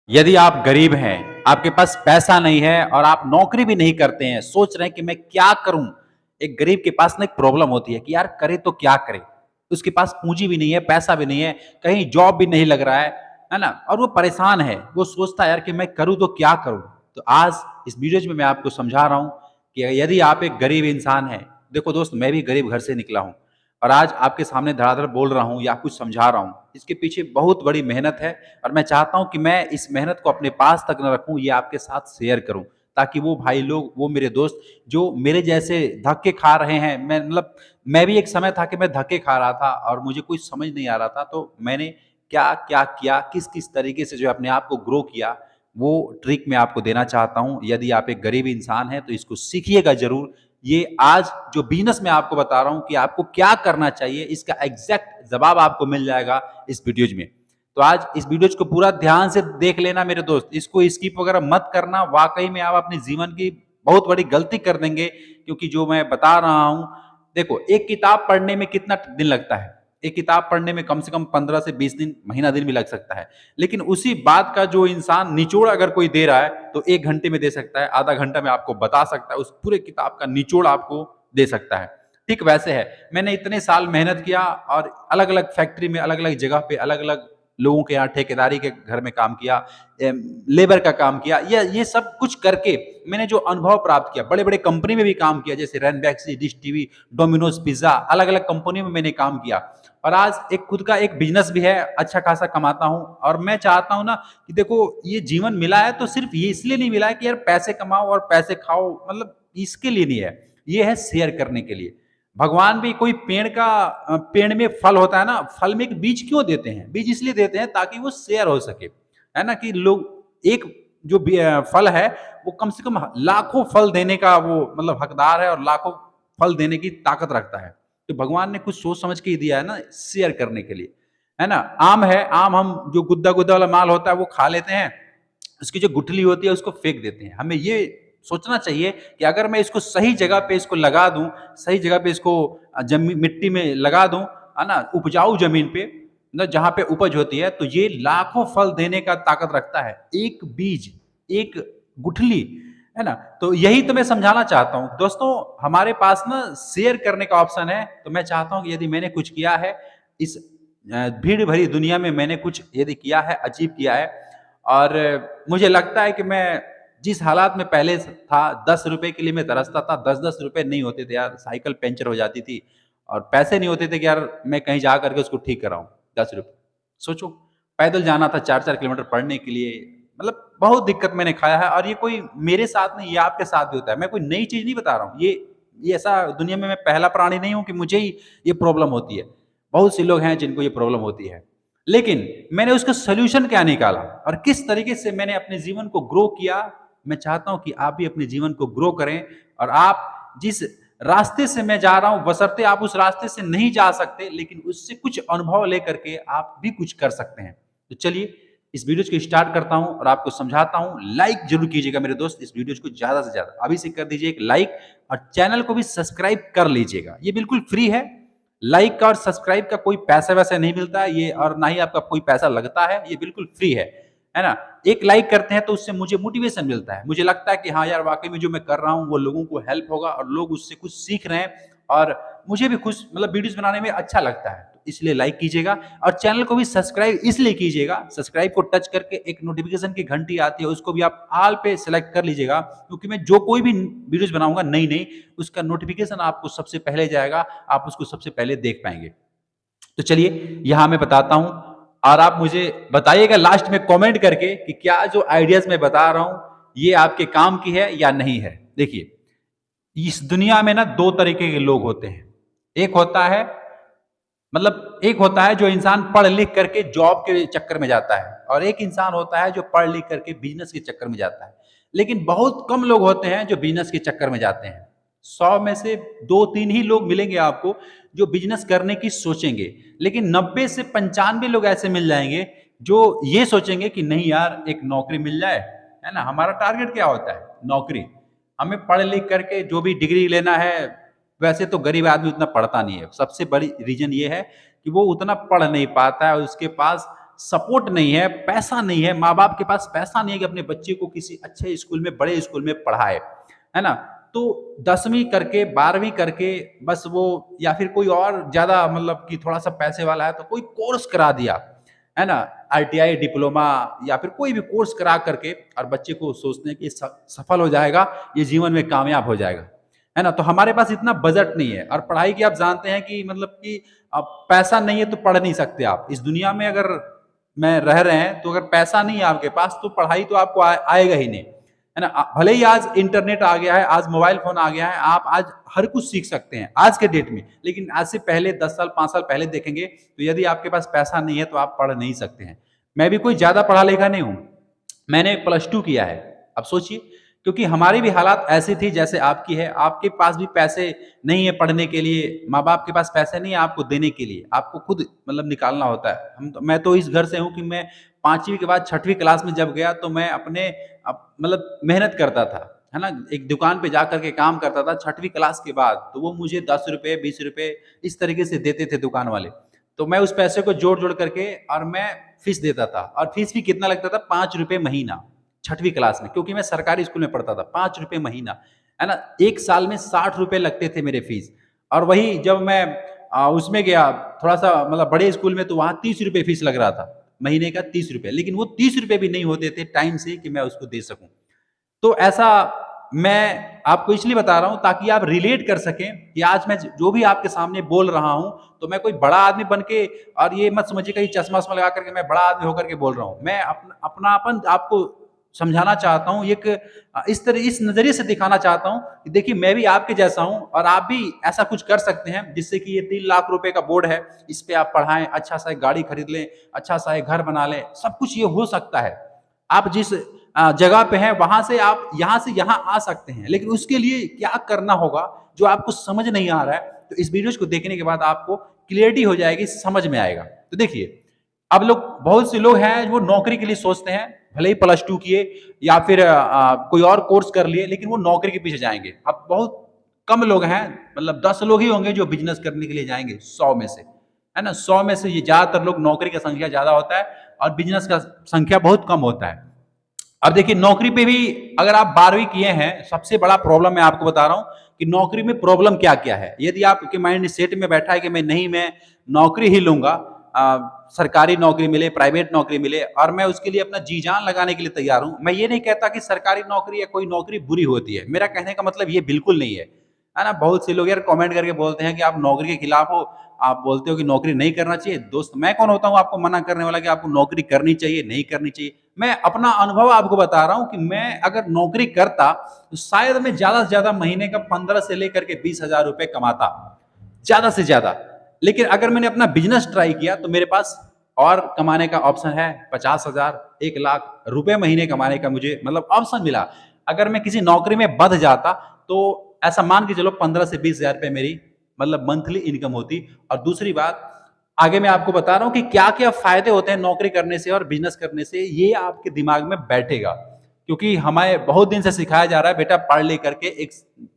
यदि आप गरीब हैं, आपके पास पैसा नहीं है और आप नौकरी भी नहीं करते हैं, सोच रहे हैं कि मैं क्या करूं? एक गरीब के पास ना एक प्रॉब्लम होती है कि यार करे तो क्या करे? उसके पास पूंजी भी नहीं है, पैसा भी नहीं है, कहीं जॉब भी नहीं लग रहा है ना? और वो परेशान है, वो सोचता है यार कि मैं करूं तो क्या करूं? तो आज इस वीडियो में मैं आपको समझा रहा हूं कि यदि आप एक गरीब इंसान हैं, देखो दोस्त मैं भी गरीब घर से निकला हूं और आज आपके सामने धड़ाधड़ बोल रहा हूं या कुछ समझा रहा हूं, इसके पीछे बहुत बड़ी मेहनत है और मैं चाहता हूं कि मैं इस मेहनत को अपने पास तक न रखूं, ये आपके साथ शेयर करूं ताकि वो भाई लोग, वो मेरे दोस्त जो मेरे जैसे धक्के खा रहे हैं, मैं भी एक समय था कि मैं धक्के खा रहा था और मुझे कुछ समझ नहीं आ रहा था, तो मैंने क्या क्या किया, किस किस तरीके से जो अपने आप को ग्रो किया, वो ट्रिक मैं आपको देना चाहता हूं। यदि आप एक गरीब इंसान हैं तो इसको सीखिएगा जरूर। ये आज जो बिजनेस मैं आपको बता रहा हूं कि आपको क्या करना चाहिए, इसका एग्जैक्ट जवाब आपको मिल जाएगा इस वीडियोज में। तो आज इस वीडियोज को पूरा ध्यान से देख लेना मेरे दोस्त, इसको स्किप वगैरह मत करना। वाकई में आप अपने जीवन की बहुत बड़ी गलती कर देंगे, क्योंकि जो मैं बता रहा हूं, देखो एक किताब पढ़ने में कितना दिन लगता है? एक किताब पढ़ने में कम से कम 15 से 20 दिन, महीना दिन भी लग सकता है। लेकिन उसी बात का जो इंसान निचोड़ अगर कोई दे रहा है तो 1 घंटे में दे सकता है, आधा घंटा में आपको बता सकता है, उस पूरे किताब का निचोड़ आपको दे सकता है। ठीक वैसे है, मैंने इतने साल मेहनत किया और अलग-अलग फैक्ट्री में, अलग-अलग जगह पे, अलग-अलग लोगों के यहाँ ठेकेदारी के घर में काम किया, लेबर का काम किया। ये सब कुछ करके मैंने जो अनुभव प्राप्त किया, बड़े-बड़े कंपनी में भी काम किया, जैसे Ranbaxy, dish TV, Domino's pizza, अलग-अलग कंपनियों में मैंने काम किया। और आज एक खुद का एक बिजनेस भी है, अच्छा खासा कमाता हूं। और मैं चाहता हूं ना कि देखो, ये जीवन मिला है तो सिर्फ ये इसलिए नहीं मिला है कि यार पैसे कमाओ और पैसे खाओ, मतलब इसके लिए नहीं है, ये है शेयर करने के लिए। भगवान भी कोई पेड़ में फल होता है ना, फल में एक बीज क्यों देते हैं? बीज इसलिए देते हैं ताकि वो शेयर हो सके, है ना? कि लोग एक जो फल है वो कम से कम लाखों फल देने का वो मतलब हकदार है और लाखों फल देने की ताकत रखता है। तो भगवान ने कुछ सोच समझ के ही दिया है ना, शेयर करने के लिए, है ना? आम है, आम हम जो गुद्दा गुद्दा वाला माल होता है वो खा लेते हैं, उसकी जो गुठली होती है उसको फेंक देते हैं। हमें ये सोचना चाहिए कि अगर मैं इसको सही जगह पे इसको लगा दूं, सही जगह पे इसको जमीन मिट्टी में लगा दूं, है ना, उपजाऊ जमीन पे ना, जहां पे उपज होती है, तो ये लाखों फल देने का ताकत रखता है। एक बीज, एक गुठली, है ना? तो यही तो मैं समझाना चाहता हूं दोस्तों। हमारे पास ना शेयर करने का ऑप्शन है, तो मैं चाहता हूं कि यदि मैंने कुछ किया है इस भीड़ भरी दुनिया में, मैंने कुछ यदि किया है, अचीव किया है, और मुझे लगता है कि मैं जिस हालात में पहले था, 10 रुपए के लिए मैं तरसता था, 10-10 रुपए नहीं होते थे यार, साइकिल पंचर हो जाती थी और पैसे नहीं होते थे कि यार मैं कहीं जा करके उसको ठीक कराऊं। 10 रुपए, सोचो, पैदल जाना था 4-4 किलोमीटर पढ़ने के लिए, मतलब बहुत दिक्कत मैंने खाया है। और ये कोई मेरे साथ नहीं, ये आपके साथ भी होता है। मैं कोई नई चीज नहीं बता रहा हूँ, ये ऐसा दुनिया में मैं पहला प्राणी नहीं हूं कि मुझे ही ये प्रॉब्लम होती है। बहुत से लोग हैं जिनको ये प्रॉब्लम होती है, लेकिन मैंने उसका सोल्यूशन क्या निकाला और किस तरीके से मैंने अपने जीवन को ग्रो किया। मैं चाहता हूं कि आप भी अपने जीवन को ग्रो करें, और आप जिस रास्ते से मैं जा रहा हूं, बशर्ते आप उस रास्ते से नहीं जा सकते, लेकिन उससे कुछ अनुभव लेकर के आप भी कुछ कर सकते हैं। तो चलिए इस वीडियो को स्टार्ट करता हूं और आपको समझाता हूं। लाइक जरूर कीजिएगा मेरे दोस्त, इस वीडियो को ज्यादा से ज्यादा अभी से कर दीजिए एक लाइक, और चैनल को भी सब्सक्राइब कर लीजिएगा। ये बिल्कुल फ्री है, लाइक का और सब्सक्राइब का कोई पैसा वैसा नहीं मिलता है ये, और ना ही आपका कोई पैसा लगता है, ये बिल्कुल फ्री है ना? एक लाइक करते हैं तो उससे मुझे मोटिवेशन मिलता है, मुझे लगता है कि हाँ यार, वाकई में जो मैं कर रहा हूँ वो लोगों को हेल्प होगा और लोग उससे कुछ सीख रहे हैं, और मुझे भी कुछ मतलब वीडियोस बनाने में अच्छा लगता है। तो इसलिए लाइक कीजिएगा और चैनल को भी सब्सक्राइब इसलिए कीजिएगा, सब्सक्राइब को टच करके एक नोटिफिकेशन की घंटी आती है, उसको भी आप ऑल पे सेलेक्ट कर लीजिएगा, क्योंकि मैं जो कोई भी वीडियोस बनाऊंगा नई नई, उसका नोटिफिकेशन आपको सबसे पहले जाएगा, आप उसको सबसे पहले देख पाएंगे। तो चलिए यहां मैं बताता हूं, और आप मुझे बताइएगा लास्ट में कमेंट करके कि क्या जो आइडियाज मैं बता रहा हूं ये आपके काम की है या नहीं है। देखिए, इस दुनिया में ना दो तरीके के लोग होते हैं। एक होता है, मतलब एक होता है जो इंसान पढ़ लिख करके जॉब के चक्कर में जाता है, और एक इंसान होता है जो पढ़ लिख करके बिजनेस के चक्कर में जाता है। लेकिन बहुत कम लोग होते हैं जो बिजनेस के चक्कर में जाते हैं। 100 में से 2-3 ही लोग मिलेंगे आपको जो बिजनेस करने की सोचेंगे, लेकिन 90 से 95 लोग ऐसे मिल जाएंगे जो ये सोचेंगे कि नहीं यार, एक नौकरी मिल जाए, है ना? हमारा टारगेट क्या होता है? नौकरी। हमें पढ़ लिख करके जो भी डिग्री लेना है, वैसे तो गरीब आदमी उतना पढ़ता नहीं है, सबसे बड़ी रीजन ये है कि वो उतना पढ़ नहीं पाता है, उसके पास सपोर्ट नहीं है, पैसा नहीं है, माँ-बाप के पास पैसा नहीं है कि अपने बच्चे को किसी अच्छे स्कूल में, बड़े स्कूल में पढ़ाए, है ना? तो 10वीं करके, 12वीं करके बस वो या फिर कोई और ज़्यादा मतलब कि थोड़ा-सा पैसे वाला है तो कोई कोर्स करा दिया, है ना? आईटीआई, डिप्लोमा या फिर कोई भी कोर्स करा करके और बच्चे को सोचते हैं कि सफल हो जाएगा, ये जीवन में कामयाब हो जाएगा, है ना? तो हमारे पास इतना बजट नहीं है और पढ़ाई की आप जानते हैं कि मतलब कि पैसा नहीं है तो पढ़ नहीं सकते आप। इस दुनिया में अगर में रह रहे हैं तो अगर पैसा नहीं है आपके पास तो पढ़ाई तो आपको आएगा ही नहीं, है ना? भले ही आज इंटरनेट आ गया है, आज मोबाइल फ़ोन आ गया है, आप आज हर कुछ सीख सकते हैं आज के डेट में। लेकिन आज से पहले 10 साल, 5 साल पहले देखेंगे तो यदि आपके पास पैसा नहीं है तो आप पढ़ नहीं सकते हैं। मैं भी कोई ज़्यादा पढ़ा-लिखा नहीं हूँ। मैंने +2 किया है। अब सोचिए क्योंकि हमारी भी हालात ऐसी थी जैसे आपकी है, आपके पास भी पैसे नहीं है पढ़ने के लिए, माँ-बाप के पास पैसे नहीं है आपको देने के लिए, आपको खुद मतलब निकालना होता है। मैं तो इस घर से हूँ कि मैं 5वीं के बाद 6वीं क्लास में जब गया तो मैं अपने मतलब मेहनत करता था, है ना? एक दुकान पे जाकर के काम करता था 6वीं क्लास के बाद, तो वो मुझे ₹10, ₹20 इस तरीके से देते थे दुकान वाले। तो मैं उस पैसे को जोड़-जोड़ करके और मैं फीस देता था और फीस भी कितना लगता था ₹5 महीना। 6वीं क्लास में क्योंकि मैं सरकारी स्कूल में पढ़ता था, ₹5 महीना, है ना? 1 साल में ₹60 लगते थे मेरे फीस और वही जब मैं उसमें गया थोड़ा-सा मतलब बड़े स्कूल में तो वहाँ ₹30 फीस लग रहा था, महीने का ₹30 लेकिन वो ₹30 भी नहीं होते थे टाइम से कि मैं उसको दे सकूँ। तो ऐसा मैं आपको इसलिए बता रहा हूँ ताकि आप रिलेट कर सकें कि आज मैं जो भी आपके सामने बोल रहा हूँ, तो मैं कोई बड़ा आदमी बन के और ये मत समझिए कहीं चश्मा-वश्मा लगा करके मैं बड़ा आदमी होकर के बोल रहा हूँ। मैं अपनापन आपको समझाना चाहता हूँ, एक इस नज़रिए से दिखाना चाहता हूँ कि देखिए मैं भी आपके जैसा हूँ और आप भी ऐसा कुछ कर सकते हैं जिससे कि ये 3 लाख रुपए का बोर्ड है, इस पे आप पढ़ाएँ, अच्छा-सा एक गाड़ी खरीद लें, अच्छा-सा एक घर बना लें, सब कुछ ये हो सकता है। आप जिस जगह पे हैं वहाँ से आप यहाँ से यहाँ आ सकते हैं, लेकिन उसके लिए क्या करना होगा जो आपको समझ नहीं आ रहा है, तो इस वीडियोज़ को देखने के बाद आपको क्लैरिटी हो जाएगी, समझ में आएगा। तो देखिए, अब लोग बहुत से लोग हैं वो नौकरी के लिए सोचते हैं, भले ही +2 किए या फिर कोई और कोर्स कर लिए, लेकिन वो नौकरी के पीछे जाएँगे। अब बहुत कम लोग हैं, मतलब 10 लोग ही होंगे जो बिज़नेस करने के लिए जाएँगे 100 में से, है ना? 100 में से ये ज़्यादातर लोग नौकरी का संख्या ज़्यादा होता है और बिज़नेस का संख्या बहुत कम होता है। अब देखिए नौकरी पे भी अगर आप 12वीं किए हैं, सबसे बड़ा प्रॉब्लम मैं आपको बता रहा हूँ कि नौकरी में प्रॉब्लम क्या-क्या है। यदि आपके माइंड सेट में बैठा है कि मैं नौकरी ही लूँगा, सरकारी नौकरी मिले, प्राइवेट नौकरी मिले और मैं उसके लिए अपना जी-जान लगाने के लिए तैयार हूँ। मैं ये नहीं कहता कि सरकारी नौकरी या कोई नौकरी बुरी होती है। मेरा कहने का मतलब ये बिल्कुल नहीं है ना? बहुत से लोग यार कमेंट करके बोलते हैं कि आप नौकरी के खिलाफ हो, आप बोलते हो कि नौकरी नहीं करना चाहिए। दोस्त मैं कौन होता हूँ आपको मना करने वाला कि आपको नौकरी करनी चाहिए, नहीं करनी चाहिए। मैं अपना अनुभव आपको बता रहा हूँ कि मैं अगर नौकरी करता तो शायद मैं ज़्यादा से ज़्यादा महीने का 15 से लेकर के 20,000 रुपए कमाता, ज़्यादा से ज़्यादा। लेकिन अगर मैंने अपना बिज़नेस ट्राई किया तो मेरे पास और कमाने का ऑप्शन है 50,000, 1 लाख रुपए महीने कमाने का मुझे मतलब ऑप्शन मिला। अगर मैं किसी नौकरी में बँध जाता तो ऐसा मान के चलो 15 से 20,000 रुपए मेरी मतलब मंथली इनकम होती। और दूसरी बात आगे मैं आपको बता रहा हूँ कि क्या-क्या फ़ायदे होते हैं नौकरी करने से और बिज़नेस करने से, ये आपके दिमाग में बैठेगा। क्योंकि हमें बहुत दिन से सिखाया जा रहा है बेटा पढ़ लिख करके एक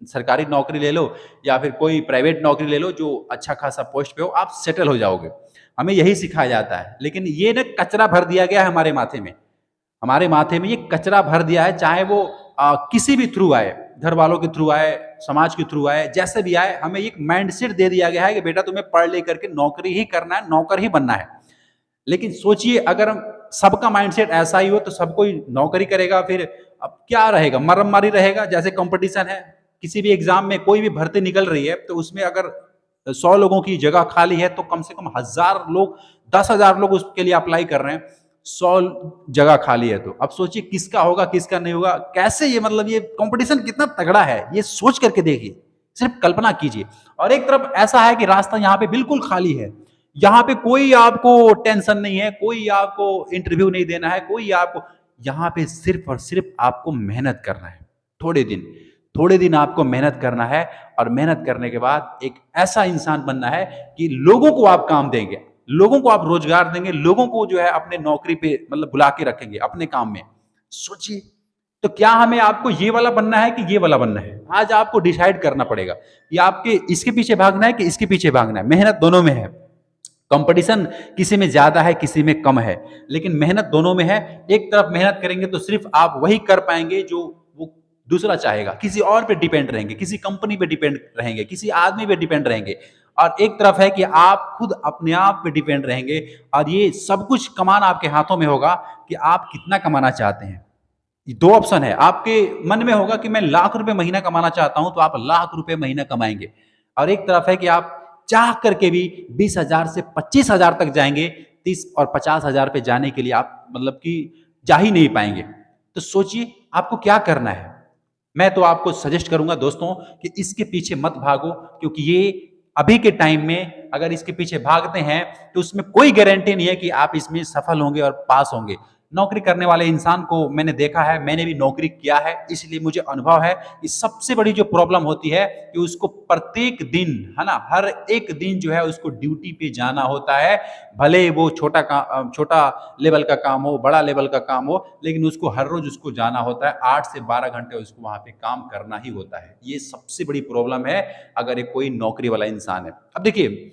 सरकारी नौकरी ले लो या फिर कोई प्राइवेट नौकरी ले लो जो अच्छा खासा पोस्ट पे हो, आप सेटल हो जाओगे। हमें यही सिखाया जाता है। लेकिन ये ना कचरा भर दिया गया है हमारे माथे में। हमारे माथे में ये कचरा भर दिया है, चाहे वो किसी भी थ्रू आए, घर वालों के थ्रू आए, समाज के थ्रू आए, जैसे भी आए, हमें एक माइंडसेट दे दिया गया है कि बेटा तुम्हें पढ़ लिख करके नौकरी ही करना है, नौकर ही बनना है। लेकिन सोचिए अगर सबका माइंडसेट ऐसा ही हो तो सब कोई नौकरी करेगा, फिर अब क्या रहेगा? मर्ममारी रहेगा। जैसे कंपटीशन है, किसी भी एग्जाम में कोई भी भर्ती निकल रही है तो उसमें अगर 100 लोगों की जगह खाली है तो कम से कम 1000 लोग, 10,000 लोग उसके लिए अप्लाई कर रहे हैं, 100 जगह खाली है। तो अब सोचिए किसका होगा, किसका नहीं होगा, कैसे ये मतलब ये कंपटीशन कितना तगड़ा है, ये सोच करके देखिए, सिर्फ कल्पना कीजिए। और एक तरफ ऐसा है कि रास्ता यहाँ पे बिल्कुल खाली है, यहाँ पे कोई आपको टेंशन नहीं है, कोई आपको इंटरव्यू नहीं देना है, कोई आपको, यहाँ पे सिर्फ और सिर्फ आपको मेहनत करना है। थोड़े दिन आपको मेहनत करना है और मेहनत करने के बाद एक ऐसा इंसान बनना है कि लोगों को आप काम देंगे, लोगों को आप रोजगार देंगे, लोगों को जो है अपने नौकरी पे मतलब बुला के रखेंगे अपने काम में। सोचिए, तो क्या हमें आपको ये वाला बनना है कि ये वाला बनना है? आज आपको डिसाइड करना पड़ेगा कि आपके इसके पीछे भागना है कि इसके पीछे भागना है। मेहनत दोनों में है। कंपटीशन किसी में ज्यादा है, किसी में कम है, लेकिन मेहनत दोनों में है। एक तरफ मेहनत करेंगे तो सिर्फ आप वही कर पाएंगे जो वो दूसरा चाहेगा, किसी और पे डिपेंड रहेंगे, किसी कंपनी पे डिपेंड रहेंगे, किसी आदमी पे डिपेंड रहेंगे। और एक तरफ है कि आप खुद अपने आप पे डिपेंड रहेंगे, और ये सब कुछ कमाना आपके हाथों में होगा कि आप कितना कमाना चाहते हैं। दो ऑप्शन है, आपके मन में होगा कि मैं लाख रुपए महीना कमाना चाहता हूं, तो आप लाख रुपए महीना कमाएंगे। और एक तरफ है कि आप चाह करके भी 20,000 से 25,000 तक जाएंगे, 30 और 50,000 पे जाने के लिए आप मतलब कि जा ही नहीं पाएंगे। तो सोचिए आपको क्या करना है। मैं तो आपको सजेस्ट करूंगा दोस्तों कि इसके पीछे मत भागो, क्योंकि ये अभी के टाइम में अगर इसके पीछे भागते हैं तो उसमें कोई गारंटी नहीं है कि आप इसमें सफल होंगे और पास होंगे। नौकरी करने वाले इंसान को मैंने देखा है, मैंने भी नौकरी किया है, इसलिए मुझे अनुभव है कि सबसे बड़ी जो प्रॉब्लम होती है कि उसको प्रत्येक दिन, है ना, हर एक दिन जो है उसको ड्यूटी पे जाना होता है। भले वो छोटा लेवल का काम हो, बड़ा लेवल का काम हो, लेकिन उसको हर रोज उसको जाना होता है। 8 से 12 घंटे उसको वहां पे काम करना ही होता है। ये सबसे बड़ी प्रॉब्लम है अगर एक कोई नौकरी वाला इंसान है। अब देखिए,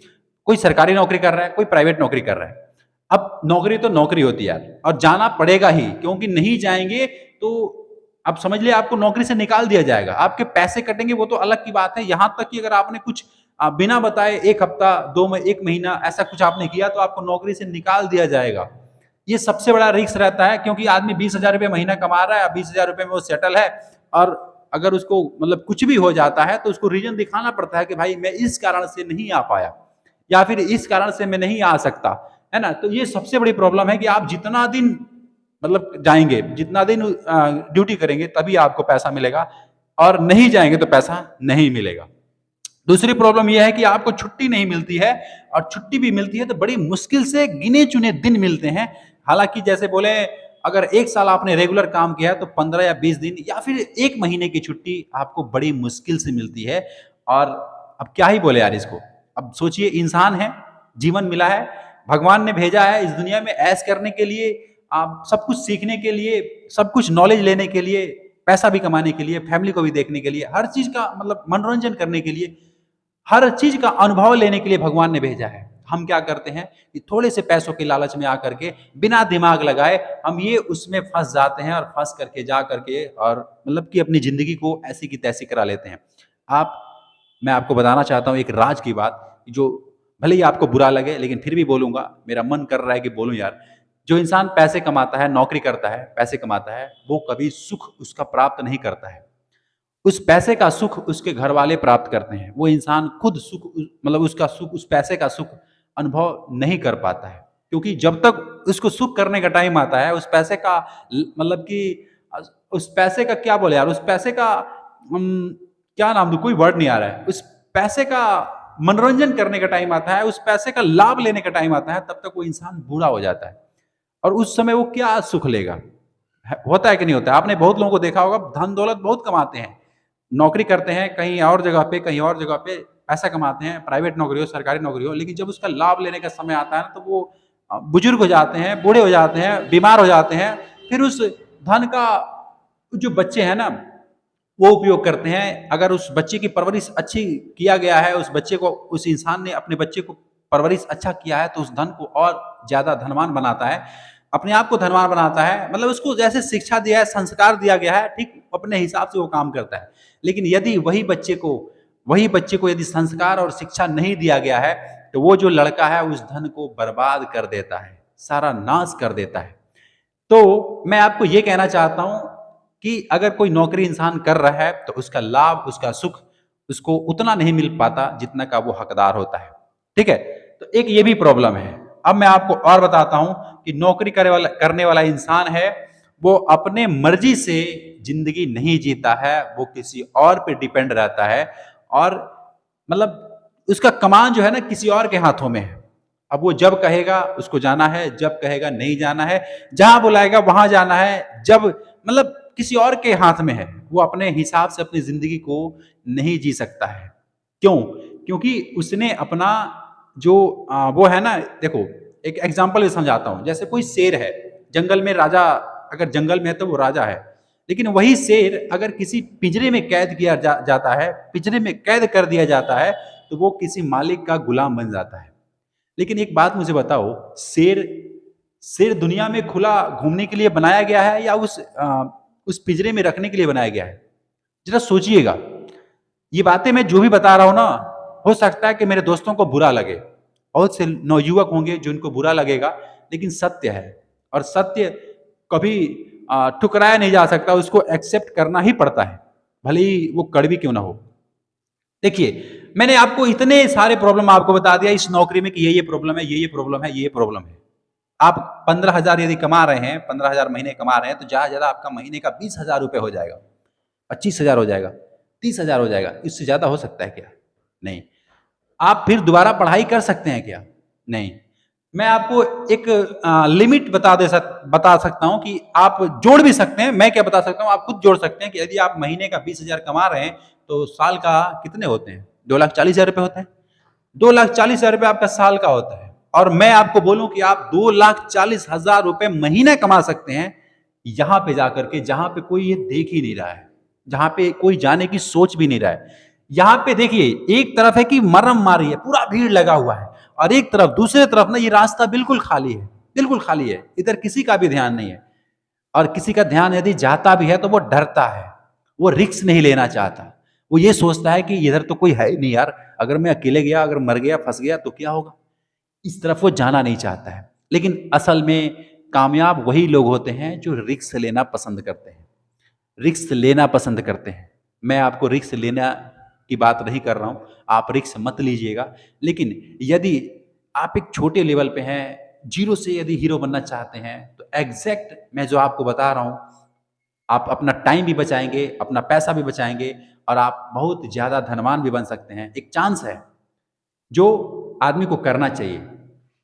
कोई सरकारी नौकरी कर रहा है, कोई प्राइवेट नौकरी कर रहा है। अब नौकरी तो नौकरी होती है यार, और जाना पड़ेगा ही, क्योंकि नहीं जाएंगे तो अब समझ लिया आपको नौकरी से निकाल दिया जाएगा। आपके पैसे कटेंगे वो तो अलग की बात है, यहां तक कि अगर आपने कुछ बिना बताए 1 हफ्ता, 1 महीना ऐसा कुछ आपने किया तो आपको नौकरी से निकाल दिया जाएगा। ये सबसे बड़ा रिस्क रहता है, क्योंकि आदमी 20,000 रुपये महीना कमा रहा है, 20,000 रुपये में वो सेटल है, और अगर उसको मतलब कुछ भी हो जाता है तो उसको रीजन दिखाना पड़ता है कि भाई मैं इस कारण से नहीं आ पाया, या फिर इस कारण से मैं नहीं आ सकता, है ना। तो ये सबसे बड़ी प्रॉब्लम है कि आप जितना दिन मतलब जाएंगे, जितना दिन ड्यूटी करेंगे तभी आपको पैसा मिलेगा, और नहीं जाएंगे तो पैसा नहीं मिलेगा। दूसरी प्रॉब्लम यह है कि आपको छुट्टी नहीं मिलती है, और छुट्टी भी मिलती है तो बड़ी मुश्किल से गिने चुने दिन मिलते हैं। हालांकि जैसे बोले, अगर 1 साल आपने रेगुलर काम किया है तो 15 या 20 दिन या फिर 1 महीने की छुट्टी आपको बड़ी मुश्किल से मिलती है। और अब क्या ही बोले यार इसको। अब सोचिए, इंसान है, जीवन मिला है, भगवान ने भेजा है इस दुनिया में ऐश करने के लिए, आप सब कुछ सीखने के लिए, सब कुछ नॉलेज लेने के लिए, पैसा भी कमाने के लिए, फैमिली को भी देखने के लिए, हर चीज का मतलब मनोरंजन करने के लिए, हर चीज का अनुभव लेने के लिए भगवान ने भेजा है। हम क्या करते हैं कि थोड़े से पैसों के लालच में आकर के बिना दिमाग लगाए हम ये उसमें फंस जाते हैं, और फंस करके जा करके और मतलब कि अपनी जिंदगी को ऐसी की तैसी करा लेते हैं। आप मैं आपको बताना चाहता हूं एक राज की बात, जो भले ही आपको बुरा लगे लेकिन फिर भी बोलूंगा, मेरा मन कर रहा है कि बोलूं यार। जो इंसान पैसे कमाता है, नौकरी करता है, पैसे कमाता है, वो कभी सुख उसका प्राप्त नहीं करता है। उस पैसे का सुख उसके घर वाले प्राप्त करते हैं। वो इंसान खुद सुख मतलब उसका सुख, उस पैसे का सुख अनुभव नहीं कर पाता है, क्योंकि जब तक उसको सुख करने का टाइम आता है, उस पैसे का मतलब कि उस पैसे का क्या बोले यार, उस पैसे का क्या नाम दूं, कोई वर्ड नहीं आ रहा है। उस पैसे का मनोरंजन करने का टाइम आता है, उस पैसे का लाभ लेने का टाइम आता है, तब तक वो इंसान बूढ़ा हो जाता है। और उस समय वो क्या सुख लेगा। होता है कि नहीं होता है? आपने बहुत लोगों को देखा होगा, धन दौलत बहुत कमाते हैं, नौकरी करते हैं कहीं और जगह पे, कहीं और जगह पे पैसा कमाते हैं, प्राइवेट नौकरी हो, सरकारी नौकरी हो, लेकिन जब उसका लाभ लेने का समय आता है ना, तो वो बुजुर्ग हो जाते हैं, बूढ़े हो जाते हैं, बीमार हो जाते हैं। फिर उस धन का जो बच्चे हैं ना, वो उपयोग करते हैं। अगर उस बच्चे की परवरिश अच्छी किया गया है, उस बच्चे को, उस इंसान ने अपने बच्चे को परवरिश अच्छा किया है, तो उस धन को और ज्यादा धनवान बनाता है, अपने आप को धनवान बनाता है। मतलब उसको जैसे शिक्षा दिया है, संस्कार दिया गया है, ठीक अपने हिसाब से वो काम करता है। लेकिन यदि वही बच्चे को यदि संस्कार और शिक्षा नहीं दिया गया है, तो वो जो लड़का है उस धन को बर्बाद कर देता है, सारा नाश कर देता है। तो मैं आपको ये कहना चाहता हूं कि अगर कोई नौकरी इंसान कर रहा है तो उसका लाभ, उसका सुख उसको उतना नहीं मिल पाता जितना का वो हकदार होता है। ठीक है, तो एक ये भी प्रॉब्लम है। अब मैं आपको और बताता हूं कि नौकरी करने वाला इंसान है, वो अपने मर्जी से जिंदगी नहीं जीता है, वो किसी और पे डिपेंड रहता है, और मतलब उसका कमान जो है ना किसी और के हाथों में है। अब वो जब कहेगा उसको जाना है, जब कहेगा नहीं जाना है, जहां बुलाएगा वहां जाना है, जब मतलब किसी और के हाथ में है। वो अपने हिसाब से अपनी जिंदगी को नहीं जी सकता है। क्यों? क्योंकि उसने अपना जो वो है ना, देखो एक एग्जाम्पल भी समझाता हूं। जैसे कोई शेर है जंगल में, राजा अगर जंगल में है तो वो राजा है, लेकिन वही शेर अगर किसी पिंजरे में कैद किया जाता है, पिंजरे में कैद कर दिया जाता है, तो वो किसी मालिक का गुलाम बन जाता है। लेकिन एक बात मुझे बताओ, शेर शेर दुनिया में खुला घूमने के लिए बनाया गया है या उस पिंजरे में रखने के लिए बनाया गया है? जरा सोचिएगा। ये बातें मैं जो भी बता रहा हूं ना, हो सकता है कि मेरे दोस्तों को बुरा लगे, बहुत से नवयुवक होंगे जो इनको बुरा लगेगा, लेकिन सत्य है। और सत्य कभी ठुकराया नहीं जा सकता, उसको एक्सेप्ट करना ही पड़ता है, भले ही वो कड़वी क्यों ना हो। देखिए, मैंने आपको इतने सारे प्रॉब्लम आपको बता दिया इस नौकरी में कि ये प्रॉब्लम है, ये प्रॉब्लम है, ये प्रॉब्लम है। आप 15,000 यदि कमा रहे हैं, 15,000 महीने कमा रहे हैं, तो ज्यादा ज्यादा आपका महीने का 20,000 रुपए हो जाएगा, 25,000 हो जाएगा, 30,000 हो जाएगा। इससे ज्यादा हो सकता है क्या? नहीं। आप फिर दोबारा पढ़ाई कर सकते हैं क्या? नहीं। मैं आपको एक लिमिट बता सकता हूं कि आप जोड़ भी सकते हैं। मैं क्या बता सकता हूं, आप खुद जोड़ सकते हैं कि यदि आप महीने का 20,000 कमा रहे हैं तो साल का कितने होते हैं? 2,40,000 रुपए होते हैं। 2,40,000 रुपए आपका साल का होता है। और मैं आपको बोलूं कि आप 2,40,000 रुपए महीने कमा सकते हैं यहां पे जाकर के, जहां पे कोई ये देख ही नहीं रहा है, जहां पे कोई जाने की सोच भी नहीं रहा है। यहां पे देखिए, एक तरफ है कि मरम मारी है, पूरा भीड़ लगा हुआ है, और एक तरफ, दूसरे तरफ ना, ये रास्ता बिल्कुल खाली है, बिल्कुल खाली है। इधर किसी का भी ध्यान नहीं है, और किसी का ध्यान यदि जाता भी है तो वो डरता है, वो रिस्क नहीं लेना चाहता। वो ये सोचता है कि इधर तो कोई है ही नहीं यार, अगर मैं अकेले गया, अगर मर गया, फंस गया तो क्या होगा। इस तरफ वो जाना नहीं चाहता है। लेकिन असल में कामयाब वही लोग होते हैं जो रिस्क लेना पसंद करते हैं, रिस्क लेना पसंद करते हैं। मैं आपको रिस्क लेना की बात नहीं कर रहा हूं, आप रिस्क मत लीजिएगा। लेकिन यदि आप एक छोटे लेवल पे हैं, जीरो से यदि हीरो बनना चाहते हैं, तो एग्जैक्ट मैं जो आपको बता रहा हूं, आप अपना टाइम भी बचाएंगे, अपना पैसा भी बचाएंगे, और आप बहुत ज्यादा धनवान भी बन सकते हैं। एक चांस है जो आदमी को करना चाहिए।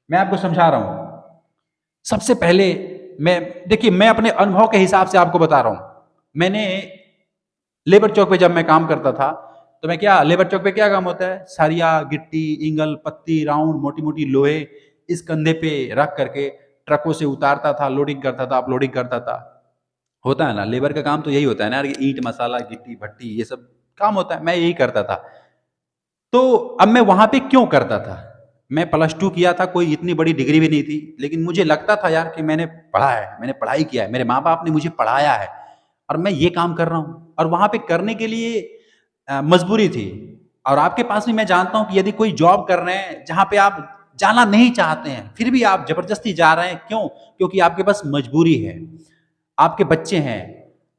मैं आपको समझा रहा हूं। सबसे पहले मैं, देखिए, मैं अपने अनुभव के हिसाब से आपको बता रहा हूं। मैंने लेबर चौक पे जब मैं काम करता था, तो मैं क्या, लेबर चौक पे क्या काम होता है? सरिया, गिट्टी, इंगल, पत्ती, राउंड, मोटी मोटी लोहे इस कंधे पे रख करके ट्रकों से उतारता था, लोडिंग करता था, अपलोडिंग करता था। होता है ना, लेबर का काम तो यही होता है ना यार, ईंट, मसाला, गिट्टी, भट्टी, ये सब काम होता है। मैं यही करता था। तो अब मैं वहां पे क्यों करता था? मैं +2 किया था, कोई इतनी बड़ी डिग्री भी नहीं थी, लेकिन मुझे लगता था यार कि मैंने पढ़ा है, मैंने पढ़ाई किया है, मेरे माँ बाप ने मुझे पढ़ाया है, और मैं ये काम कर रहा हूँ। और वहां पे करने के लिए मजबूरी थी। और आपके पास भी मैं जानता हूं कि यदि कोई जॉब कर रहे हैं जहां पे आप जाना नहीं चाहते हैं, फिर भी आप जबरदस्ती जा रहे हैं, क्यों? क्योंकि आपके पास मजबूरी है, आपके बच्चे हैं,